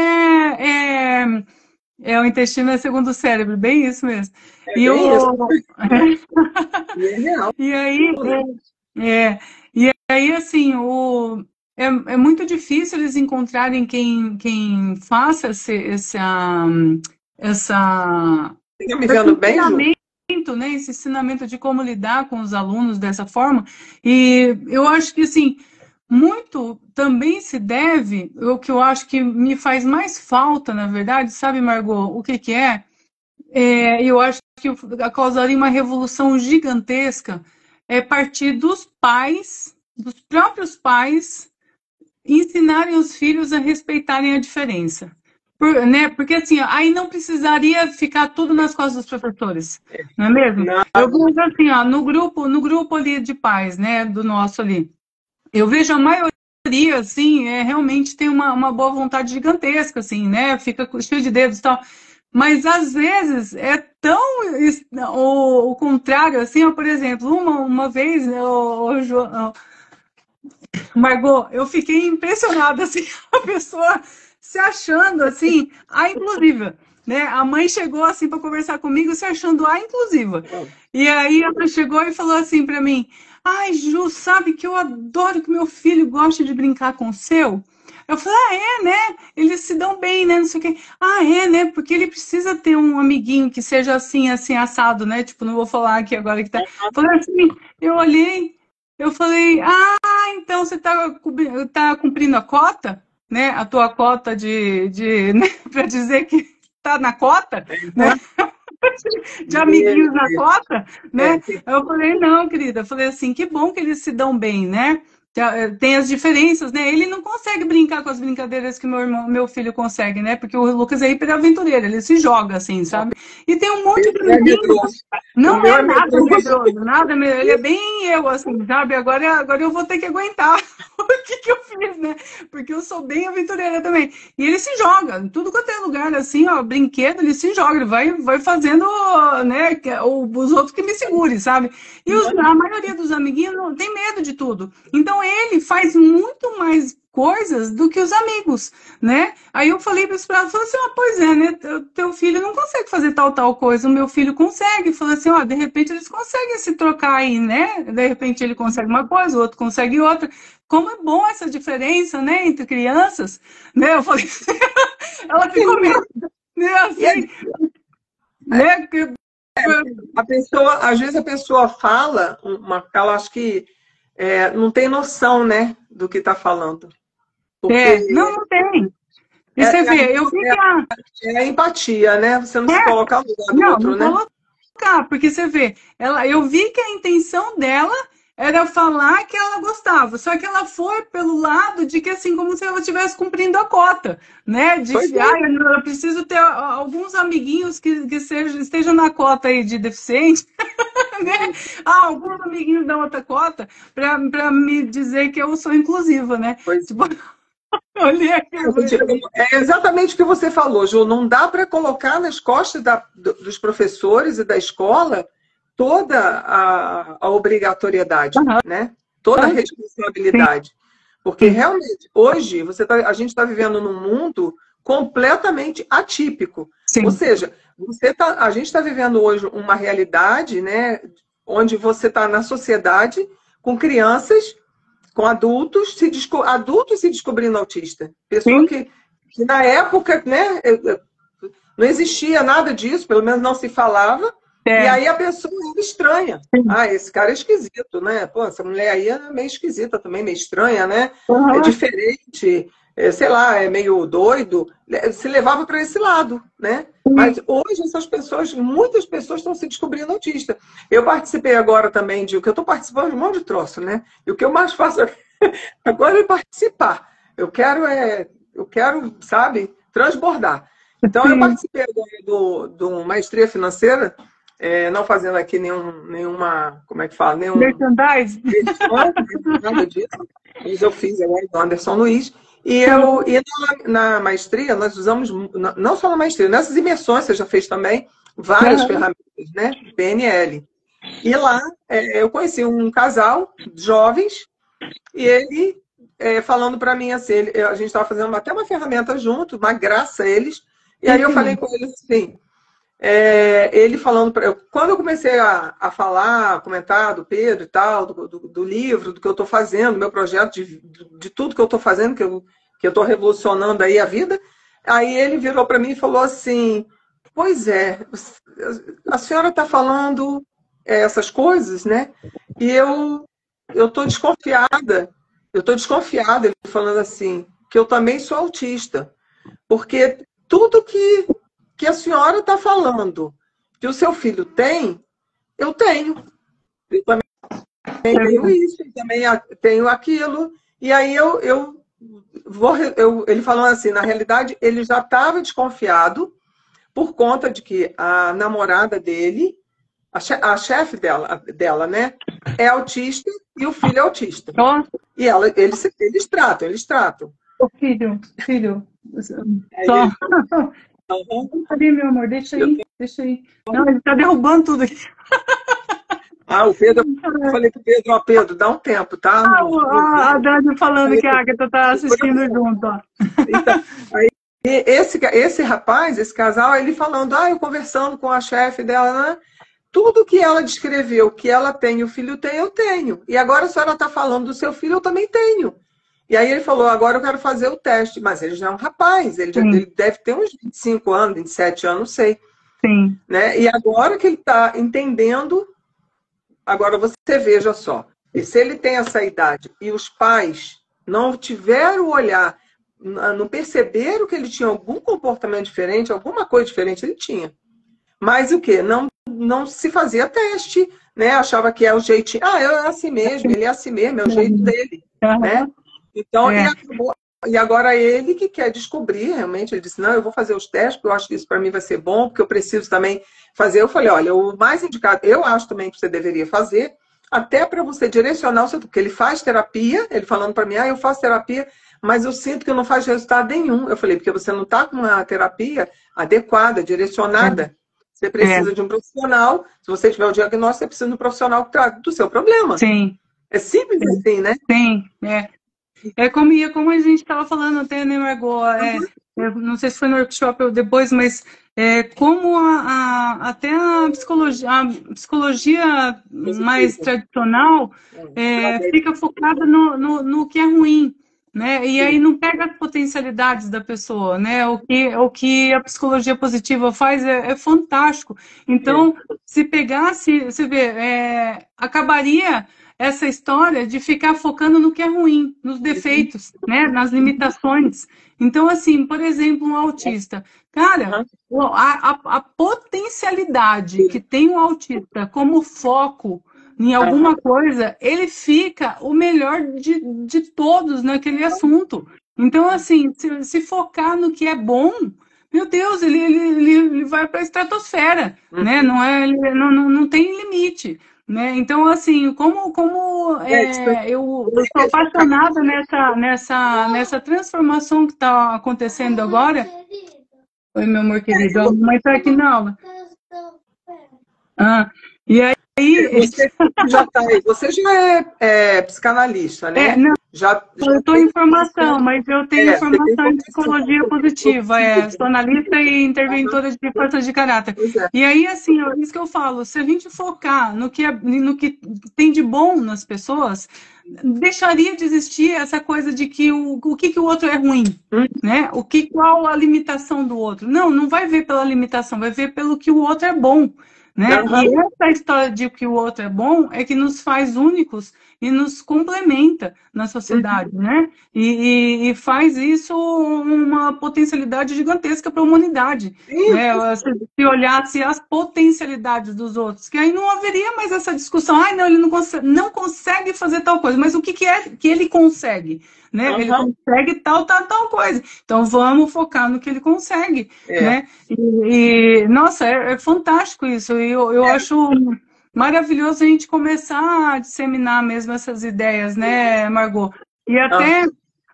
o intestino é segundo o cérebro, bem isso mesmo. E aí, assim, é muito difícil eles encontrarem quem faça esse ensinamento de como lidar com os alunos dessa forma. E eu acho que, assim, muito também se deve, o que eu acho que me faz mais falta, na verdade, sabe, Margot, o que é? Eu acho que causaria uma revolução gigantesca partir dos pais, dos próprios pais, ensinarem os filhos a respeitarem a diferença. Né? Porque assim, aí não precisaria ficar tudo nas costas dos professores, não é mesmo? Não, Eu vejo assim, ó, no grupo ali de pais, né, do nosso ali, eu vejo a maioria, assim, realmente tem uma boa vontade gigantesca, assim, né? Fica cheio de dedos e tal. Mas às vezes é tão o contrário, assim, ó, por exemplo, uma vez, né, Margot, eu fiquei impressionada, assim, a pessoa se achando, assim, a inclusiva, né? A mãe chegou, assim, para conversar comigo, se achando a inclusiva. E aí ela chegou e falou assim para mim, ai, Ju, sabe que eu adoro que meu filho goste de brincar com o seu? Eu falei, ah, é, né? Eles se dão bem, né? Não sei o quê. Ah, é, né? Porque ele precisa ter um amiguinho que seja assim, assim, assado, né? Tipo, não vou falar aqui agora que tá. Falei assim, eu olhei, eu falei, então você tá cumprindo a cota, né? A tua cota né? Para dizer que tá na cota, né? De amiguinhos na cota, né? Eu falei, não, querida, eu falei assim, que bom que eles se dão bem, né? Tem as diferenças, né? Ele não consegue brincar com as brincadeiras que meu filho consegue, né? Porque o Lucas é hiper aventureiro, ele se joga assim, sabe? E tem um monte de amiguinhos. o Não meu é é nada medroso. medroso, nada medroso. Ele é bem eu, assim, sabe? Agora eu vou ter que aguentar o que eu fiz, né? Porque eu sou bem aventureira também. E ele se joga, em tudo quanto é lugar, assim, ó, brinquedo, ele se joga, ele vai fazendo, né, os outros que me segurem, sabe? E a maioria dos amiguinhos não tem medo de tudo. Então ele faz muito mais coisas do que os amigos, né? Aí eu falei para os pratos, falei assim, pois é, né? Teu filho não consegue fazer tal coisa, o meu filho consegue. Falei assim, de repente eles conseguem se trocar aí, né? De repente ele consegue uma coisa, o outro consegue outra. Como é bom essa diferença, né, entre crianças, né? Eu falei, ela ficou meio, né, assim, né? A pessoa, às vezes a pessoa fala, ela acho que não tem noção, né, do que está falando. Porque não tem. E é, você é, vê, eu vi que é a empatia, né? Você não se colocar no lugar do outro, não né? colocar, porque você vê, eu vi que a intenção dela era falar que ela gostava, só que ela foi pelo lado de que assim, como se ela estivesse cumprindo a cota, né? Pois Eu preciso ter alguns amiguinhos que estejam na cota aí de deficiente, né? Alguns amiguinhos da outra cota, para me dizer que eu sou inclusiva, né? pois Tipo, eu olhei aquilo. é exatamente o que você falou, Ju. Não dá para colocar nas costas dos professores e da escola toda a obrigatoriedade, né? Toda a responsabilidade. Porque realmente, hoje, a gente está vivendo num mundo completamente atípico. Sim. Ou seja, a gente está vivendo hoje uma realidade, né, onde você está na sociedade com crianças, com adultos se descobrindo autista. Pessoa que na época, né, não existia nada disso, pelo menos não se falava. E aí a pessoa era estranha. Esse cara é esquisito, né? Pô, essa mulher aí é meio esquisita também, meio estranha, né? É diferente, sei lá, é meio doido. Se levava para esse lado, né? Mas hoje muitas pessoas estão se descobrindo autista. Eu participei agora também o que eu estou participando de um monte de troço, né? E o que eu mais faço agora é participar. Eu quero, sabe, transbordar. Então, eu participei agora do Maestria Financeira, não fazendo aqui nenhuma, como é que fala? Merchandise? Nada disso. Mas eu fiz agora do Anderson Luiz. E na maestria, nós usamos, não só na maestria, nessas imersões você já fez também, várias ferramentas, né? PNL. E lá eu conheci um casal, jovens, e ele falando para mim assim, a gente estava fazendo até uma ferramenta junto, uma graça a eles. E aí eu falei com ele assim, ele falando para eu, quando eu comecei a falar, comentar do Pedro e tal, do livro, do que eu estou fazendo, do meu projeto, de tudo que eu estou fazendo, que eu estou revolucionando aí a vida, aí ele virou para mim e falou assim, pois é, a senhora está falando essas coisas, né? E eu estou desconfiada, ele falando assim, que eu também sou autista, porque tudo que a senhora está falando que o seu filho tem, eu tenho. Eu também tenho isso, eu também tenho aquilo. E aí ele falou assim, na realidade, ele já estava desconfiado por conta de que a namorada dele, a chefe dela, né, é autista e o filho é autista. Ó, E eles tratam. ô, filho, Aí só. Uhum. Cadê, meu amor? Deixa aí. Não, ele tá derrubando tudo aqui. O Pedro, eu falei pro Pedro, ó, Pedro, dá um tempo, tá? A Dani falando que a Agatha tá assistindo junto, ó. Então, aí, esse rapaz, esse casal, ele falando, eu conversando com a chefe dela, né? Tudo que ela descreveu, que ela tem, o filho tem, eu tenho. E agora a senhora está falando do seu filho, eu também tenho. E aí ele falou, agora eu quero fazer o teste. Mas ele já é um rapaz, ele deve ter uns 25 anos, 27 anos, não sei. Sim. Né? E agora que ele está entendendo, agora você veja só, e se ele tem essa idade e os pais não tiveram o olhar, não perceberam que ele tinha algum comportamento diferente, alguma coisa diferente, ele tinha. Mas o quê? Não se fazia teste, né? Achava que é o jeitinho. É assim mesmo, ele é assim mesmo, é o jeito dele, né? Então, e agora ele que quer descobrir, realmente, ele disse, não, eu vou fazer os testes, porque eu acho que isso para mim vai ser bom, porque eu preciso também fazer. Eu falei, olha, o mais indicado, eu acho também que você deveria fazer, até para você direcionar o seu... Porque ele faz terapia, ele falando para mim, eu faço terapia, mas eu sinto que não faz resultado nenhum. Eu falei, porque você não está com uma terapia adequada, direcionada. Você precisa de um profissional. Se você tiver o diagnóstico, você precisa de um profissional que trate do seu problema. Sim. É simples assim, né? Sim, como a gente estava falando até, né, Margot? Não sei se foi no workshop ou depois, mas como até a psicologia mais tradicional fica focada no que é ruim. Né? E aí não pega as potencialidades da pessoa, né? O que a psicologia positiva faz é fantástico. Então, se pegasse, você vê, acabaria essa história de ficar focando no que é ruim, nos defeitos, né? Nas limitações. Então, assim, por exemplo, um autista. Cara, a potencialidade que tem um autista como foco em alguma coisa, ele fica o melhor de todos naquele assunto. Então, assim, se focar no que é bom, meu Deus, ele vai para a estratosfera, né? Não tem limite. Né? Então, assim, eu sou apaixonada nessa transformação que está acontecendo agora. Oi, meu amor querido, a mamãe está aqui na aula. E aí... Você já é psicanalista, né? Eu estou em formação, mas eu tenho formação em psicologia positiva. Sou analista e interventora de forças de caráter. E aí, assim, isso que eu falo, se a gente focar no que tem de bom nas pessoas, deixaria de existir essa coisa de que o que o outro é ruim, né? Qual a limitação do outro? Não vai ver pela limitação, vai ver pelo que o outro é bom. Né? E essa história de que o outro é bom é que nos faz únicos e nos complementa na sociedade, né? E faz isso uma potencialidade gigantesca para a humanidade. Né? Se olhasse as potencialidades dos outros, que aí não haveria mais essa discussão. Não, ele não consegue fazer tal coisa, mas o que é que ele consegue? Né? Ele consegue tal coisa. Então vamos focar no que ele consegue. Né? Nossa, é fantástico isso. Eu acho maravilhoso a gente começar a disseminar mesmo essas ideias, né, Margot? E até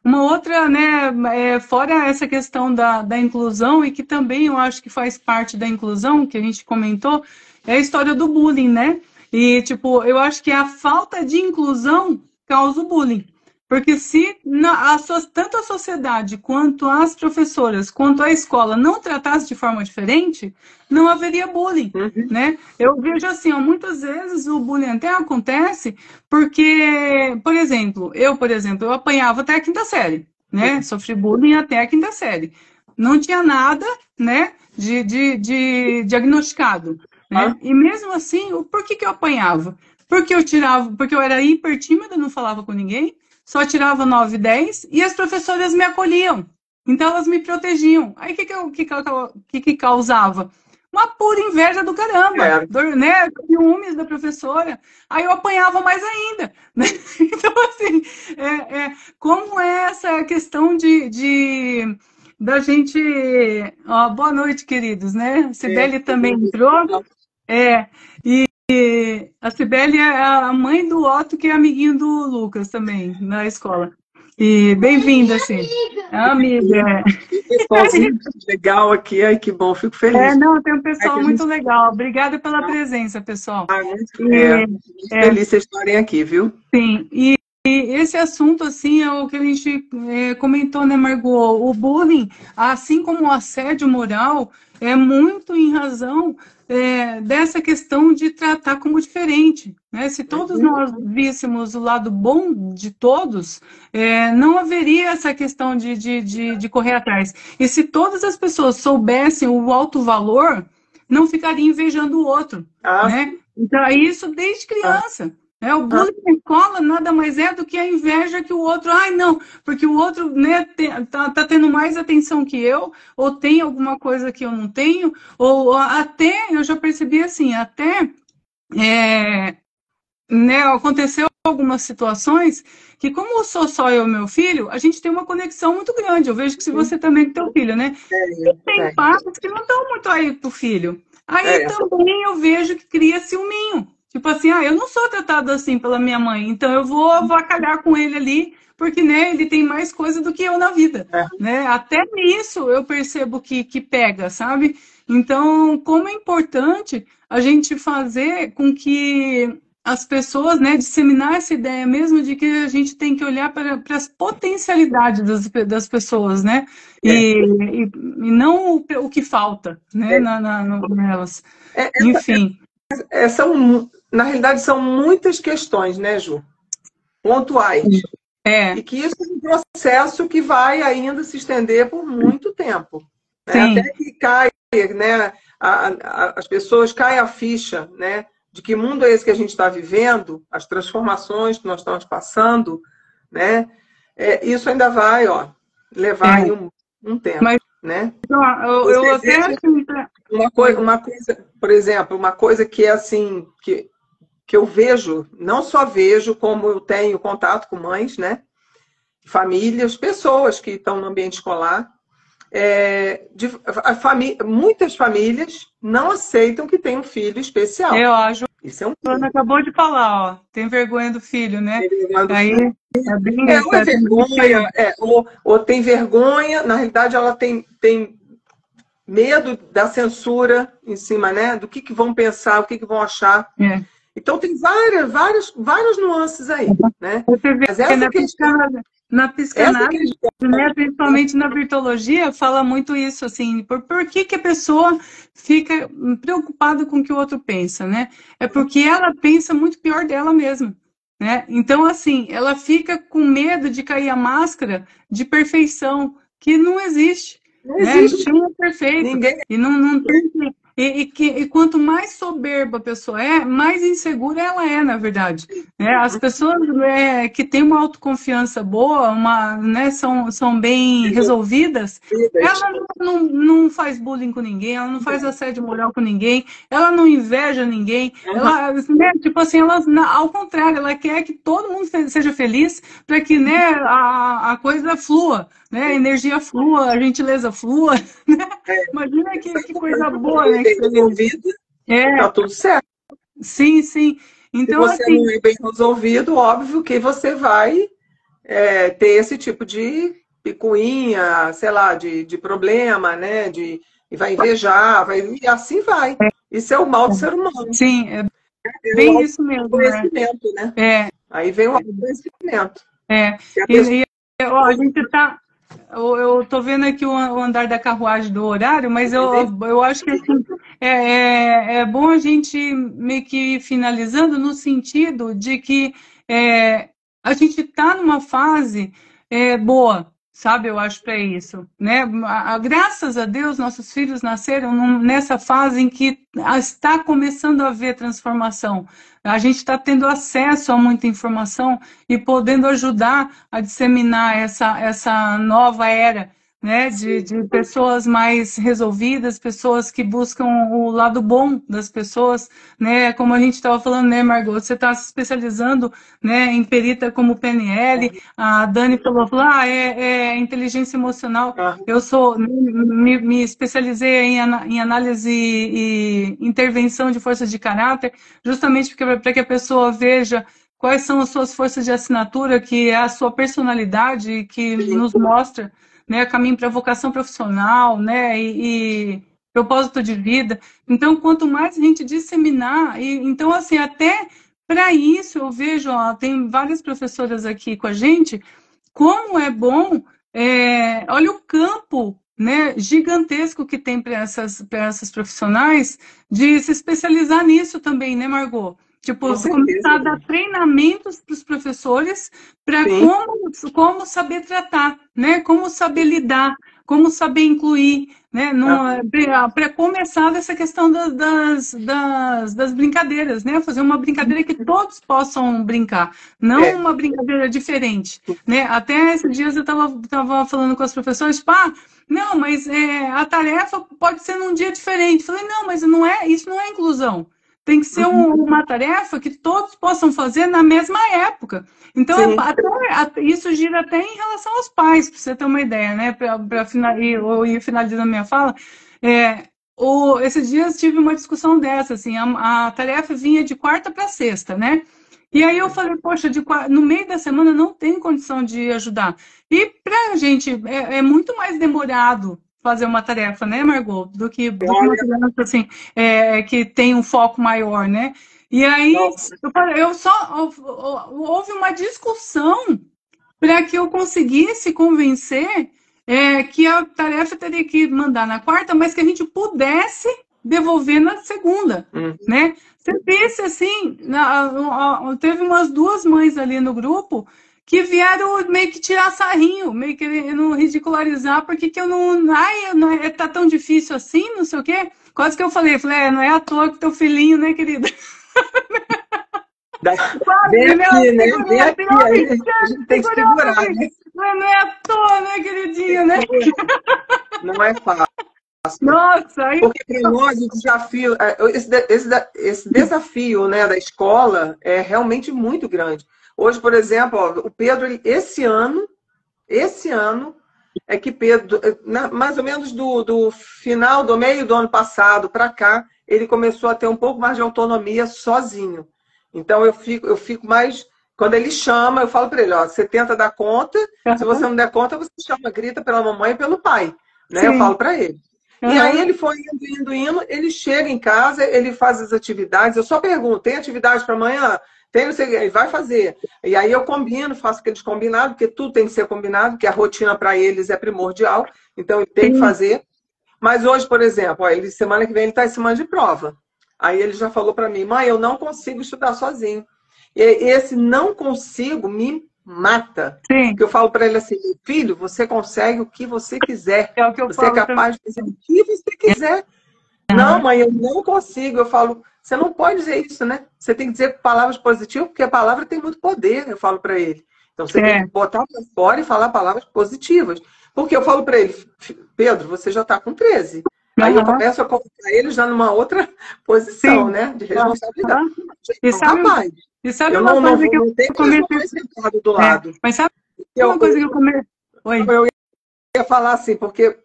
uma outra, né, fora essa questão da inclusão, e que também eu acho que faz parte da inclusão, que a gente comentou, é a história do bullying, né? E, tipo, eu acho que a falta de inclusão causa o bullying. Porque se tanto a sociedade, quanto as professoras, quanto a escola não tratasse de forma diferente, não haveria bullying, né? Eu vejo assim, muitas vezes o bullying até acontece porque, por exemplo, eu apanhava até a quinta série, né? Sofri bullying até a quinta série. Não tinha nada, né, de diagnosticado, né? E mesmo assim, por que eu apanhava? Porque eu era hiper tímida, não falava com ninguém, só tirava 9, 10 e as professoras me acolhiam. Então elas me protegiam. Aí o que causava? Uma pura inveja do caramba, né? Ciúmes da professora. Aí eu apanhava mais ainda. Né? Então, assim, como é essa questão da gente... Ó, boa noite, queridos, né? A Cibele também entrou. E a Cibele é a mãe do Otto, que é amiguinho do Lucas também, na escola. E bem-vinda, assim. Amiga. Pessoalzinho legal aqui, ai que bom, fico feliz. Não, tem um pessoal muito legal. Obrigada pela presença, pessoal. Muito feliz vocês estarem aqui, viu? Sim, e esse assunto, assim, é o que a gente comentou, né, Margot? O bullying, assim como o assédio moral, é muito em razão dessa questão de tratar como diferente, né? Se todos nós víssemos o lado bom de todos, não haveria essa questão de correr atrás. E se todas as pessoas soubessem o alto valor, não ficariam invejando o outro, né? Então, isso desde criança. O bullying na escola nada mais é do que a inveja que o outro... Ai, não, porque o outro, né, tá tendo mais atenção que eu, ou tem alguma coisa que eu não tenho, ou até, eu já percebi assim, até... né, aconteceu algumas situações que, como eu sou só eu e meu filho, a gente tem uma conexão muito grande. Eu vejo que se você também tem teu filho, né? Tem pais que não estão muito aí pro filho. Aí também eu vejo que cria ciúminho. Tipo assim, eu não sou tratado assim pela minha mãe, então eu vou avacalhar com ele ali, porque, né, ele tem mais coisa do que eu na vida, né? Até nisso eu percebo que pega, sabe? Então, como é importante a gente fazer com que as pessoas, né, disseminar essa ideia mesmo de que a gente tem que olhar para as potencialidades das pessoas, né? E não o que falta, né, nelas. Enfim. Na realidade, são muitas questões, né, Ju? Pontuais. E que isso é um processo que vai ainda se estender por muito tempo. Né? Até que caia, né, as pessoas caem a ficha, né, de que mundo é esse que a gente está vivendo, as transformações que nós estamos passando, né? Isso ainda vai levar aí um tempo. Mas, né? Eu até... Uma coisa, por exemplo, uma coisa que é assim, que eu vejo, não só vejo, como eu tenho contato com mães, né? Famílias, pessoas que estão no ambiente escolar, muitas famílias não aceitam que tem um filho especial. Eu acho. Isso é Ana acabou de falar, ó, tem vergonha do filho, né? Aí é bem ou é vergonha, ou tem vergonha, na realidade ela tem medo da censura em cima, né? Do que vão pensar, o que vão achar. Então tem várias nuances aí, né? Você vê mas na psicanálise, né, principalmente na virtologia, fala muito isso, assim, por que a pessoa fica preocupada com o que o outro pensa, né? É porque ela pensa muito pior dela mesma, né? Então, assim, ela fica com medo de cair a máscara de perfeição, que não existe. Não existe. Ninguém é perfeito. Ninguém... E não tem... E quanto mais soberba a pessoa mais insegura ela é, na verdade. As pessoas que têm uma autoconfiança boa, né, são bem resolvidas, ela não faz bullying com ninguém, ela não faz assédio moral com ninguém, ela não inveja ninguém, ela, né, tipo assim, ao contrário, ela quer que todo mundo seja feliz para que, né, a coisa flua, né, a energia flua, a gentileza flua. Né? Imagina que coisa boa, né? Bem resolvido, tá tudo certo. Sim, sim. Então, se você assim, não é bem resolvido, óbvio que você vai ter esse tipo de picuinha, sei lá, de problema, né? E vai invejar, e assim vai. Isso é o mal do ser humano. Sim, bem isso mesmo. Conhecimento, né? Aí vem o autoconhecimento. A gente tá... Eu estou vendo aqui o andar da carruagem do horário, mas eu acho que assim, é bom a gente meio que ir finalizando no sentido de que a gente está numa fase boa, sabe? Eu acho que é isso, né? Graças a Deus, nossos filhos nasceram nessa fase em que está começando a haver transformação. A gente está tendo acesso a muita informação e podendo ajudar a disseminar essa nova era, né, de pessoas mais resolvidas, pessoas que buscam o lado bom das pessoas, né, como a gente estava falando, né, Margot, você está se especializando, né, em perita como PNL, a Dani falou é inteligência emocional, eu me especializei em análise e intervenção de forças de caráter, justamente para que a pessoa veja quais são as suas forças de assinatura, que é a sua personalidade, que nos mostra, né, caminho para vocação profissional, né, e propósito de vida. Então, quanto mais a gente disseminar, então, assim, até para isso eu vejo, ó, tem várias professoras aqui com a gente, como é bom, olha o campo, né, gigantesco que tem para essas profissionais de se especializar nisso também, né, Margot? Tipo, começar a dar treinamentos para os professores para como saber tratar, né? Como saber lidar, como saber incluir, né? Para começar dessa questão das brincadeiras, né? Fazer uma brincadeira que todos possam brincar, não uma brincadeira diferente, né? Até esses dias eu estava falando com as professoras, tipo, não, mas a tarefa pode ser num dia diferente. Falei, não, mas isso não é inclusão. Tem que ser uma tarefa que todos possam fazer na mesma época. Então, isso gira até em relação aos pais, para você ter uma ideia, né? Eu ir finalizando a minha fala. Esses dias tive uma discussão dessa, assim, a tarefa vinha de quarta para sexta, né? E aí eu falei, poxa, no meio da semana não tem condição de ajudar. E para a gente é muito mais demorado fazer uma tarefa, né, Margot, do que uma criança assim, que tem um foco maior, né? E aí houve uma discussão para que eu conseguisse convencer que a tarefa teria que mandar na quarta, mas que a gente pudesse devolver na segunda, né? Você pensa assim, teve umas 2 mães ali no grupo que vieram meio que tirar sarrinho, meio que não ridicularizar, porque que eu não tá tão difícil assim, não sei o quê. Quase que eu falei, não é à toa que teu filhinho, né, querida? Vem aqui, né? Vem aqui, aí a gente tem que segurar, né? Não é à toa, né, queridinho, né? Não é fácil. Nossa, aí... Porque para nós o desafio, esse desafio, né, da escola é realmente muito grande. Hoje, por exemplo, o Pedro, esse ano, é que Pedro, mais ou menos do final, do meio do ano passado para cá, ele começou a ter um pouco mais de autonomia sozinho. Então, eu fico mais... Quando ele chama, eu falo para ele, ó, você tenta dar conta, se você não der conta, você chama, grita pela mamãe e pelo pai. Né? Eu falo para ele. E aí ele foi indo, ele chega em casa, ele faz as atividades, eu só pergunto, tem atividade para amanhã? Tem, não sei, ele vai fazer. E aí eu combino, faço aqueles combinados, porque tudo tem que ser combinado, porque a rotina para eles é primordial, então ele tem que fazer. Mas hoje, por exemplo, semana que vem ele está em semana de prova. Aí ele já falou para mim, mãe, eu não consigo estudar sozinho. E esse não consigo me mata. Porque eu falo para ele assim, filho, você consegue o que você quiser. É o que eu você é capaz de fazer o que você quiser. Não, mãe, eu não consigo. Eu falo, você não pode dizer isso, né? Você tem que dizer palavras positivas, porque a palavra tem muito poder, eu falo para ele. Então você tem que botar para fora e falar palavras positivas. Porque eu falo para ele, Pedro, você já está com 13. Aí eu começo a colocar ele já numa outra posição, né? De responsabilidade. E sabe, capaz. E sabe uma coisa que eu comecei do lado. Mas sabe uma coisa que eu comecei... Oi. Eu ia falar assim, porque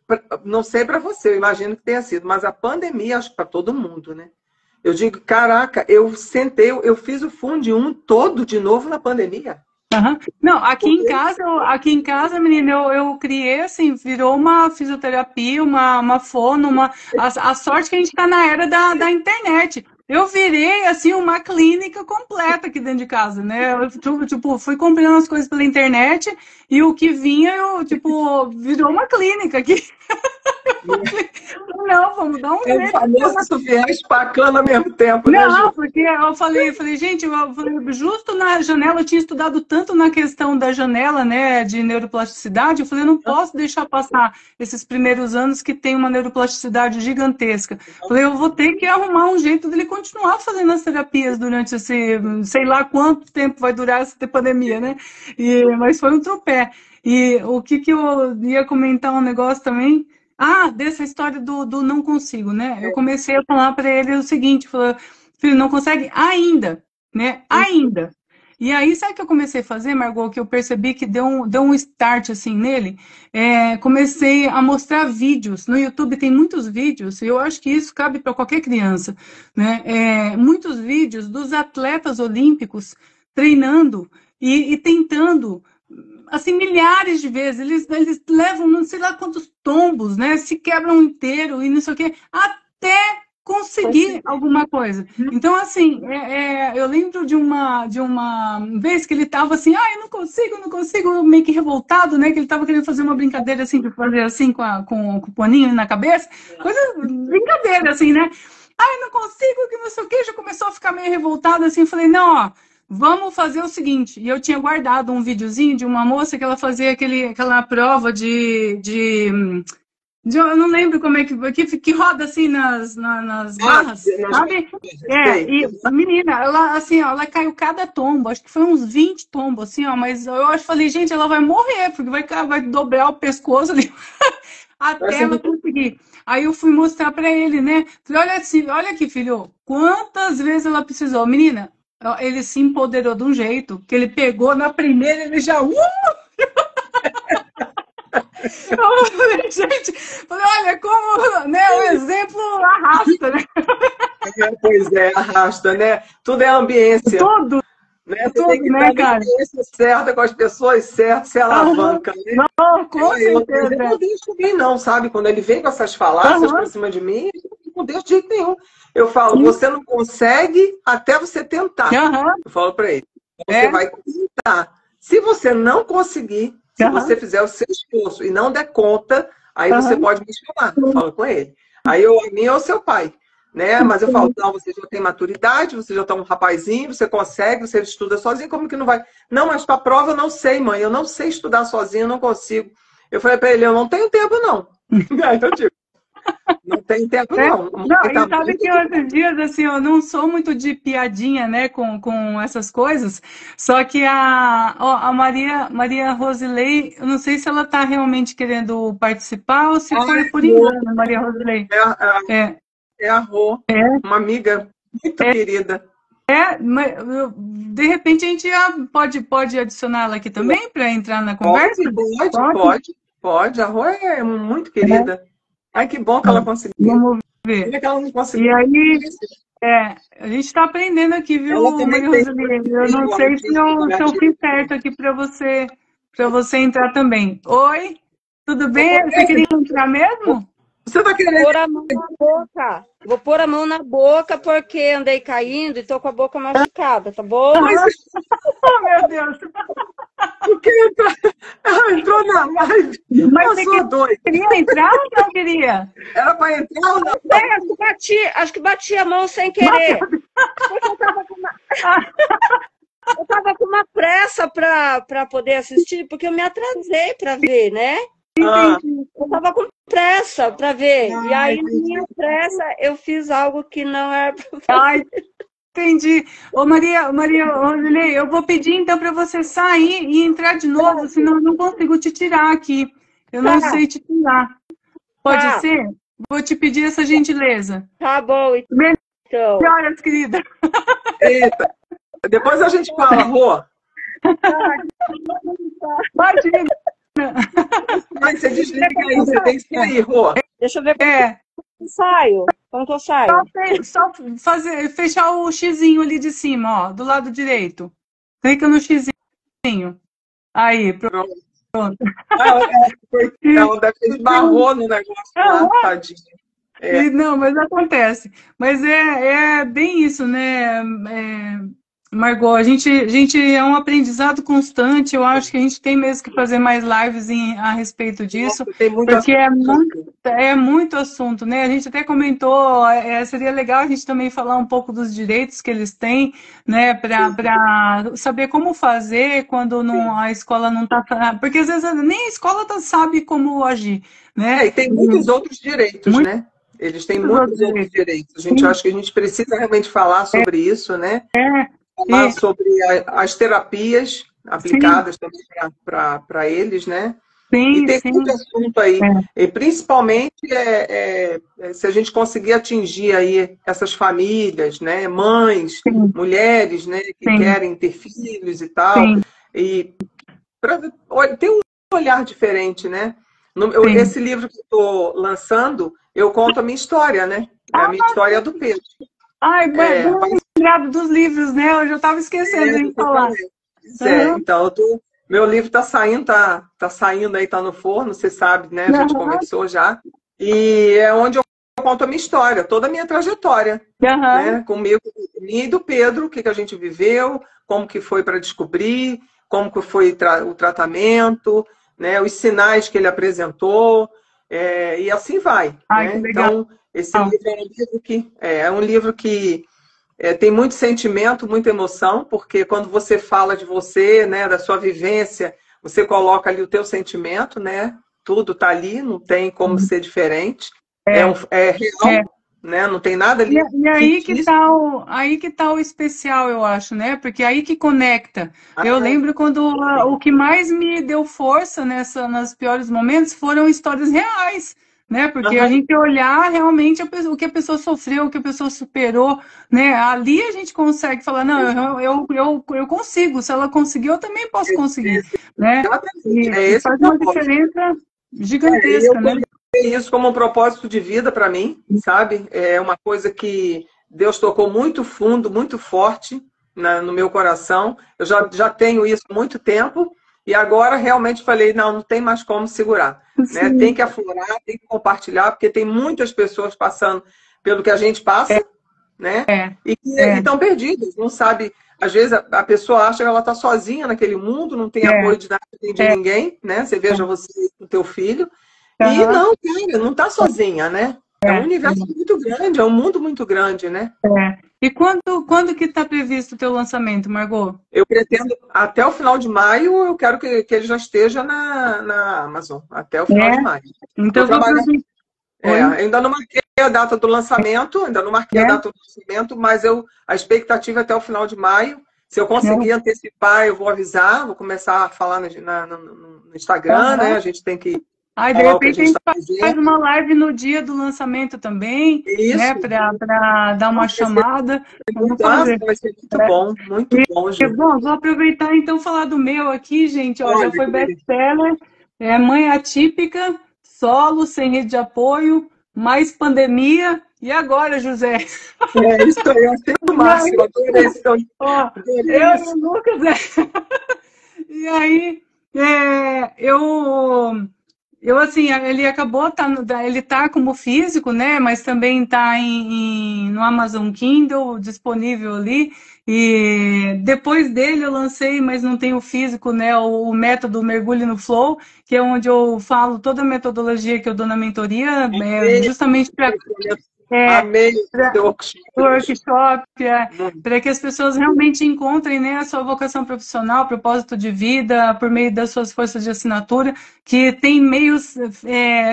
não sei para você, eu imagino que tenha sido, mas a pandemia, acho que para todo mundo, né? Eu digo, caraca, eu fiz o Fundo 1 todo de novo na pandemia. Não, aqui em casa, menina, eu criei assim, virou uma fisioterapia, uma fono, a sorte que a gente está na era da internet. Eu virei, assim, uma clínica completa aqui dentro de casa, né? Eu, fui comprando as coisas pela internet e o que vinha, virou uma clínica aqui. Não, vamos dar um É o jeito. famoso Sofia espacando ao mesmo tempo, né, Ju? Não, porque eu falei, gente, eu falei, justo na janela, eu tinha estudado tanto na questão da janela, né, de neuroplasticidade, eu falei, eu não posso deixar passar esses primeiros anos que tem uma neuroplasticidade gigantesca. Eu falei, eu vou ter que arrumar um jeito dele continuar fazendo as terapias durante esse, sei lá quanto tempo vai durar essa pandemia, né? Mas foi um tropé. E o que eu ia comentar um negócio também. Ah, dessa história do não consigo, né? Eu comecei a falar para ele o seguinte, falou, filho, não consegue ainda, né? Ainda. E aí, sabe o que eu comecei a fazer, Margot? Que eu percebi que deu um start assim nele. Comecei a mostrar vídeos. No YouTube tem muitos vídeos, e eu acho que isso cabe para qualquer criança, né? Muitos vídeos dos atletas olímpicos treinando e tentando assim, milhares de vezes. Eles levam não sei lá quantos tombos, né? Se quebram inteiro e não sei o quê, até conseguir alguma coisa. Então, assim, eu lembro de uma vez que ele estava assim, eu não consigo, meio que revoltado, né? Que ele estava querendo fazer uma brincadeira assim, de fazer assim com o paninho na cabeça, coisa, brincadeira, assim, né? Eu não consigo, que não sei o quê, já começou a ficar meio revoltado, assim, falei, não, ó, vamos fazer o seguinte, e eu tinha guardado um videozinho de uma moça que ela fazia aquela prova eu não lembro como é que roda assim nas barras, sabe? E menina, ela assim, ó, ela caiu cada tombo, acho que foi uns 20 tombos, assim, ó, mas falei, gente, ela vai morrer, porque vai dobrar o pescoço ali até ela conseguir. Aí eu fui mostrar para ele, né? Falei, olha aqui, filho, quantas vezes ela precisou, menina. Ele se empoderou de um jeito que ele pegou na primeira, ele já. Gente, falei, olha como, né, o exemplo arrasta, né? Pois é, arrasta, né? Tudo é ambiência. Tudo. Né? Você tem que estar na ambiência certa, com as pessoas certas, se alavanca. Né? Não, com certeza. Eu não deixo ninguém, não, sabe? Quando ele vem com essas falácias pra cima de mim, eu não deixo de jeito nenhum. Eu falo, você não consegue até você tentar. Eu falo para ele, você vai tentar. Se você não conseguir, se você fizer o seu esforço e não der conta, aí você pode me chamar. Eu falo com ele. Aí a mim é o seu pai. Né? Mas eu falo, não, você já tem maturidade, você já está um rapazinho, você consegue, você estuda sozinho, como que não vai? Não, mas para a prova eu não sei, mãe, eu não sei estudar sozinho, eu não consigo. Eu falei para ele, eu não tenho tempo, não. Aí eu digo, não tem tempo, não. E sabe que esses dias, assim, eu não sou muito de piadinha, né, com essas coisas, só que a Maria Rosilei, eu não sei se ela está realmente querendo participar ou se foi por engano, Maria Rosilei. É a Rô, uma amiga muito querida. Mas de repente a gente pode adicionar ela aqui também para entrar na conversa? Pode. A Rô é muito querida. Ai, que bom que ela conseguiu. Vamos ver. Que ela não conseguiu. E aí, a gente está aprendendo aqui, viu, Maria Rosilene? Eu não sei se eu fiz certo aqui para você entrar também. Oi, tudo bem? Você queria entrar mesmo? Você tá querendo pôr a mão na boca. Vou pôr a mão na boca porque andei caindo e tô com a boca machucada, tá bom? Oh, meu Deus! Porque ela entrou na live. Mas você queria entrar ou não queria? Era para entrar ou não? Acho que bati a mão sem querer. Porque eu tava com uma pressa para poder assistir, porque eu me atrasei para ver, né? Eu tava com pressa para ver. E aí, na minha pressa, eu fiz algo que não era para fazer. Entendi. Ô, Maria Rosilei, eu vou pedir então para você sair e entrar de novo, senão eu não consigo te tirar aqui. Eu não sei te tirar. Pode ser? Vou te pedir essa gentileza. Tá bom, então. Melhoras, querida. Eita. Depois a gente fala, Rô. Imagina. Mas você desliga aí, você tem que sair, Rô. Deixa eu ver como eu saio. Como que eu saio? Só fechar o xizinho ali de cima, ó, do lado direito. Clica no xizinho. Aí, pronto. Ela deve ter esbarrou no negócio lá, tadinho. Não, mas acontece. Mas é bem isso, né? Margot, a gente é um aprendizado constante. Eu acho que a gente tem mesmo que fazer mais lives a respeito disso, Nossa, tem muito porque assunto. é muito assunto, né? A gente até comentou, seria legal a gente também falar um pouco dos direitos que eles têm, né? Para saber como fazer quando não, Sim. a escola não está. Porque às vezes nem a escola sabe como agir, né? E tem muitos outros direitos, Muitos né? Eles têm outros muitos outros direitos. direitos. A gente acha que a gente precisa realmente falar sobre isso, né? Falar E, sobre as terapias sim, aplicadas também para eles, né? E sim, tem muito sim. assunto aí. E principalmente se a gente conseguir atingir aí essas famílias, né? Mães, Sim, mulheres, né? Que sim, querem ter filhos e tal. sim, E tem um olhar diferente, né? sim. Esse livro que eu estou lançando, eu conto a minha história, né? A minha história é do Pedro. Ai, bem É, lembrado dos livros, né? Eu já estava esquecendo de falar. pois é. Aham, Então, meu livro está saindo, tá saindo aí, tá no forno, você sabe, né? A gente aham, conversou já. E é onde eu conto a minha história, toda a minha trajetória, aham. né? Comigo, minha e do Pedro, o que a gente viveu, como que foi para descobrir, como que foi o tratamento, né? Os sinais que ele apresentou, e assim vai, Ai, né? que legal. Então, esse livro é um livro que tem muito sentimento, muita emoção, porque quando você fala de você, né, da sua vivência, você coloca ali o teu sentimento, né? Tudo tá ali, não tem como ser diferente. É, É é. real, né? Não tem nada ali E fictício. aí que tá o especial, eu acho, né? Porque aí que conecta. Eu Ah, lembro quando o sim. que mais me deu força nas piores momentos foram histórias reais, né? Porque a Aham, gente olhar realmente o que a pessoa sofreu, o que a pessoa superou, né? Ali a gente consegue falar, não, eu consigo. Se ela conseguiu, eu também posso conseguir, né? exatamente. É E esse o faz uma propósito. diferença E eu gigantesca, né? coloquei isso como um propósito de vida para mim, sabe? É uma coisa que Deus tocou muito fundo, muito forte no meu coração. Eu já tenho isso há muito tempo e agora realmente falei, não tem mais como segurar, né? Tem Sim, que aflorar, tem que compartilhar, porque tem muitas pessoas passando pelo que a gente passa, né? é, E que é, estão perdidas, não sabe. Às vezes a pessoa acha que ela está sozinha naquele mundo, não tem é, apoio de nada nem de ninguém, né? Você veja você com o teu filho. E aham, não, cara, não está sozinha, né? É um é. universo muito grande, é um mundo muito grande, né? É. E quando que está previsto o teu lançamento, Margot? Eu pretendo, até o final de maio, eu quero que ele já esteja na Amazon, até o final É. de maio. Então Estou eu vou trabalhando. aproveitar. Oi? Ainda não marquei a data do lançamento, ainda não marquei a É, data do lançamento, mas a expectativa é até o final de maio. Se eu é. conseguir antecipar, eu vou avisar, vou começar a falar no Instagram, né? Aham. A gente tem que Aí, de falar o que a repente, a gente gente está faz fazendo. uma live no dia do lançamento também, né? Isso, Para dar uma vai ser chamada. Vamos muito, nossa, fazer. vai ser muito bom, Ju. Bom, vou aproveitar então falar do meu aqui, gente. Ó, já Olha, foi que delícia. best-seller. É Mãe Atípica, solo, sem rede de apoio, mais pandemia. E agora, José? É isso aí, eu achei o E aí, máximo, adorei isso. ó, Adorei eu e isso. o Lucas, e aí, eu assim, ele acabou, ele tá como físico, né? Mas também tá no Amazon Kindle, disponível ali. E depois dele eu lancei, mas não tem o físico, né? O método Mergulhe no Flow, que é onde eu falo toda a metodologia que eu dou na mentoria, Amei, justamente para amei o teu workshop. workshop, Muito. para que as pessoas realmente encontrem, né, a sua vocação profissional, propósito de vida, por meio das suas forças de assinatura, que tem meios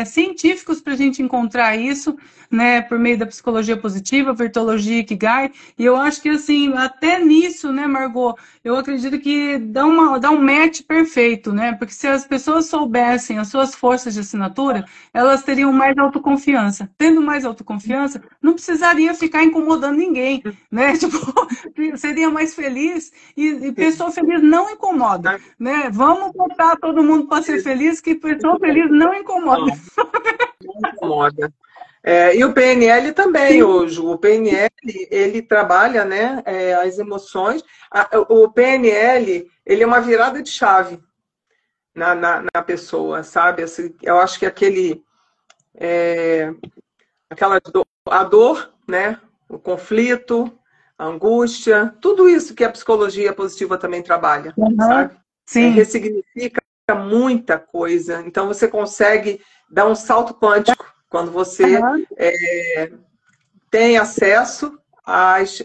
científicos para a gente encontrar isso, né, por meio da psicologia positiva, virtuologia Ikigai, e eu acho que, assim, até nisso, né, Margot, eu acredito que dá um match perfeito, né, porque se as pessoas soubessem as suas forças de assinatura, elas teriam mais autoconfiança. Tendo mais autoconfiança, não precisaria ficar incomodando ninguém, né? Tipo, seria mais feliz e pessoa feliz não incomoda, né? Vamos botar todo mundo para ser feliz, que pessoa feliz não incomoda. Não, não incomoda. E o PNL também, hoje. O PNL, ele trabalha, né, as emoções. O PNL, ele é uma virada de chave na pessoa, sabe? Assim, eu acho que a dor, né, o conflito, a angústia, tudo isso que a psicologia positiva também trabalha, sabe? Sim. Ressignifica muita coisa. Então você consegue dar um salto quântico quando você tem acesso às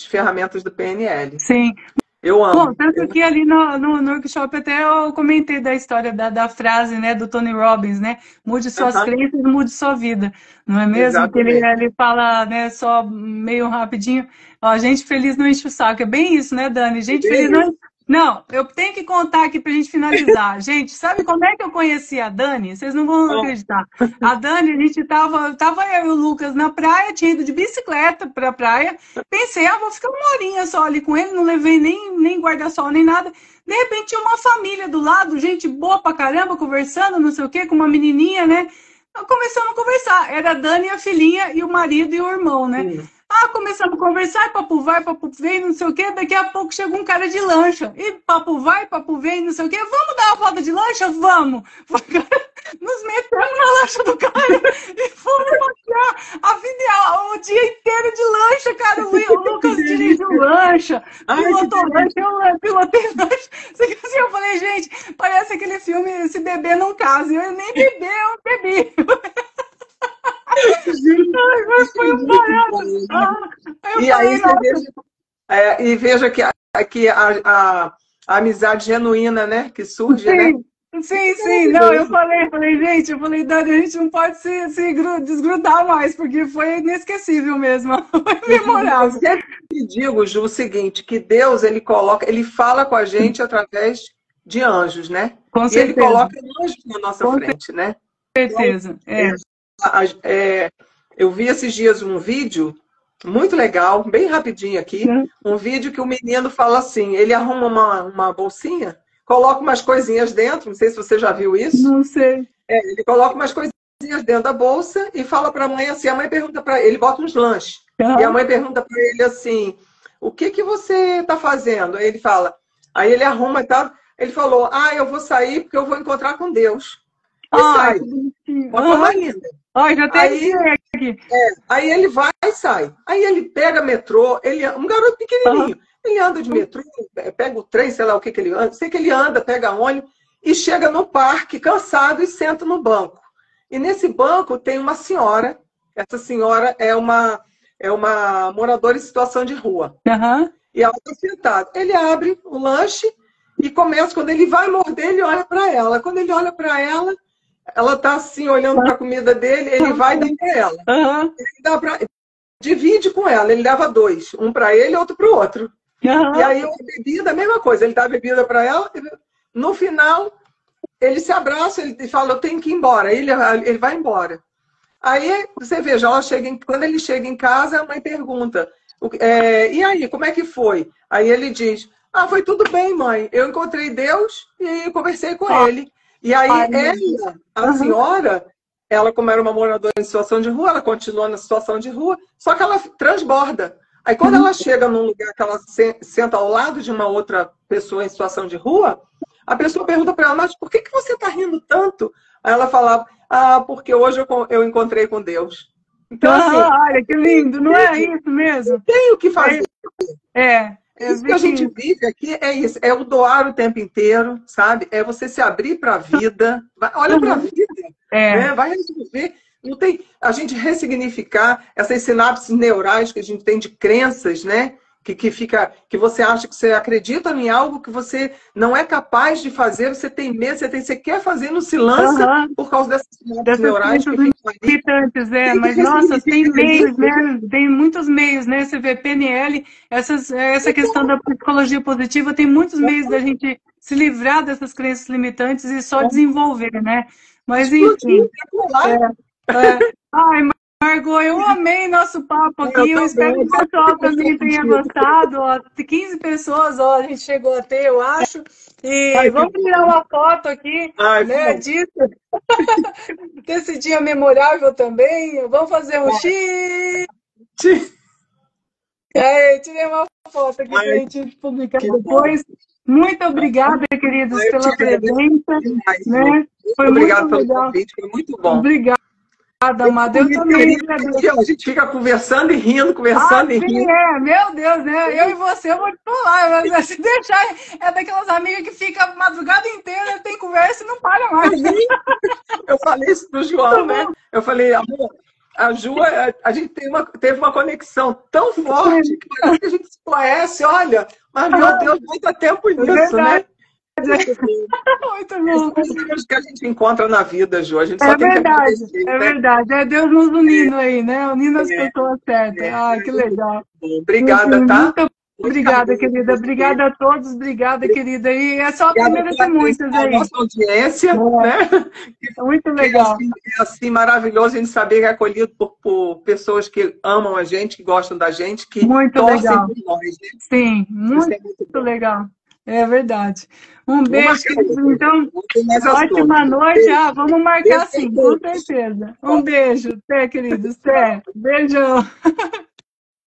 ferramentas do PNL. Sim. Eu amo. Bom, tanto que ali no workshop até eu comentei da história da frase, né, do Tony Robbins, né? Mude suas crenças, mude sua vida. Não é mesmo? Que ele fala, né, só meio rapidinho, ó, gente feliz não enche o saco. É bem isso, né, Dani? Gente feliz não... Não, eu tenho que contar aqui pra gente finalizar. Gente, sabe como é que eu conheci a Dani? Vocês não vão acreditar. A Dani, a gente tava eu e o Lucas na praia, tinha ido de bicicleta pra praia. Pensei, vou ficar uma horinha só ali com ele, não levei nem guarda-sol, nem nada. De repente tinha uma família do lado, gente boa pra caramba, conversando, não sei o quê, com uma menininha, né? Começamos a conversar. Era a Dani, a filhinha, e o marido e o irmão, né? Começamos a conversar, papo vai, papo vem, não sei o quê. Daqui a pouco chegou um cara de lancha. E papo vai, papo vem, não sei o quê. Vamos dar uma volta de lancha? Vamos! Nos metemos na lancha do cara e fomos passear a vida, o dia inteiro de lancha, cara. O Lucas dirigiu lancha, pilotou lancha, eu pilotei lancha. Assim, eu falei, gente, parece aquele filme Se Beber Não Case. Eu nem bebi, eu bebi. Mas foi um barato. E aí você veja que a amizade genuína, né, que surge, né? Sim. Não, eu falei, gente, Dani, a gente não pode se desgrudar mais, porque foi inesquecível mesmo. Foi memorável. Eu sempre digo, Ju, o seguinte, que Deus, ele fala com a gente através de anjos, né? Com certeza. E ele coloca anjos na nossa frente, né? Com certeza, Eu vi esses dias um vídeo muito legal, bem rapidinho aqui, um vídeo que o menino fala assim, ele arruma uma bolsinha, coloca umas coisinhas dentro, não sei se você já viu isso. Não sei. Ele coloca umas coisinhas dentro da bolsa e fala para a mãe assim, a mãe pergunta para ele, bota uns lanches, e a mãe pergunta para ele assim, o que você está fazendo? Aí ele fala, aí ele arruma e tal, ele falou, eu vou sair porque eu vou encontrar com Deus. E sai. Já tem aqui. Aí ele vai e sai. Aí ele pega metrô, um garoto pequenininho, ele anda de metrô, pega o trem, sei lá o que ele anda, sei que ele anda, pega ônibus e chega no parque cansado e senta no banco. E nesse banco tem uma senhora, essa senhora é uma moradora em situação de rua. E ela está sentada. Ele abre o lanche e começa, quando ele vai morder, ele olha para ela. Quando ele olha para ela, ela está assim, olhando para a comida dele, ele vai dar para ela. Ele divide com ela, ele leva dois. Um para ele e outro para o outro. E aí a bebida, a mesma coisa. Ele dá a bebida para ela, no final, ele se abraça, ele fala, eu tenho que ir embora. Ele vai embora. Aí, você veja, quando ele chega em casa, a mãe pergunta, e aí, como é que foi? Aí ele diz, foi tudo bem, mãe. Eu encontrei Deus e conversei com ele. E aí, a senhora, ela, como era uma moradora em situação de rua, ela continua na situação de rua, só que ela transborda. Aí, quando ela chega num lugar que ela senta ao lado de uma outra pessoa em situação de rua, a pessoa pergunta para ela, mas por que você está rindo tanto? Aí ela falava, porque hoje eu encontrei com Deus. Então, assim, olha, que lindo, não é isso mesmo? Tem o que fazer. Isso que a gente vive aqui é isso, é o doar o tempo inteiro, sabe? É você se abrir para a vida. Olha para a vida, né? Vai resolver. Não tem a gente ressignificar essas sinapses neurais que a gente tem de crenças, né? Que você acha que você acredita em algo que você não é capaz de fazer, você tem medo, você quer fazer, não se lança por causa dessas sinapses neurais que ficam ali. Mas nossa, tem meios, né? Tem muitos meios, né? Você vê PNL, essa questão da psicologia positiva, tem muitos meios da gente se livrar dessas crenças limitantes e só desenvolver, né? Mas enfim. Margot, eu amei nosso papo aqui. Eu espero que o pessoal também tenha gostado. 15 pessoas, a gente chegou a ter, eu acho. E vamos tirar uma foto aqui, né, disso. Desse dia memorável também. Vamos fazer um X. Tirei uma foto aqui pra gente publicar depois. Muito obrigada, queridos, pela presença. Né? Foi obrigado pelo convite, foi muito bom. Obrigada. amada, eu também agradeço. A gente fica conversando e rindo, conversando e rindo. Meu Deus, né? Eu e você, eu vou te falar, mas se deixar, é daquelas amigas que fica a madrugada inteira, tem conversa e não para mais. Eu falei isso pro João, né? Eu falei, amor, a Ju, a gente teve uma conexão tão forte que parece que a gente se conhece, olha, mas meu Deus, muito tempo nisso, né? Muito bom. São que a gente encontra na vida, Ju. A gente só tem verdade, que agradecer, é verdade. É Deus nos unindo aí, né? Unindo as pessoas certas. Que legal. Obrigada, tá? Muito obrigada, querida. Obrigada a todos. Obrigada, querida. E é só a primeira de muitas aí. A nossa audiência, né? Muito legal. É assim maravilhoso a gente saber que é acolhido por pessoas que amam a gente, que gostam da gente, que torcem por nós. Né? Sim, muito legal. É verdade. Um beijo, querido. Então, ótima noite. Vamos marcar sim, com certeza. Um beijo. Até, querido. Até. Beijão.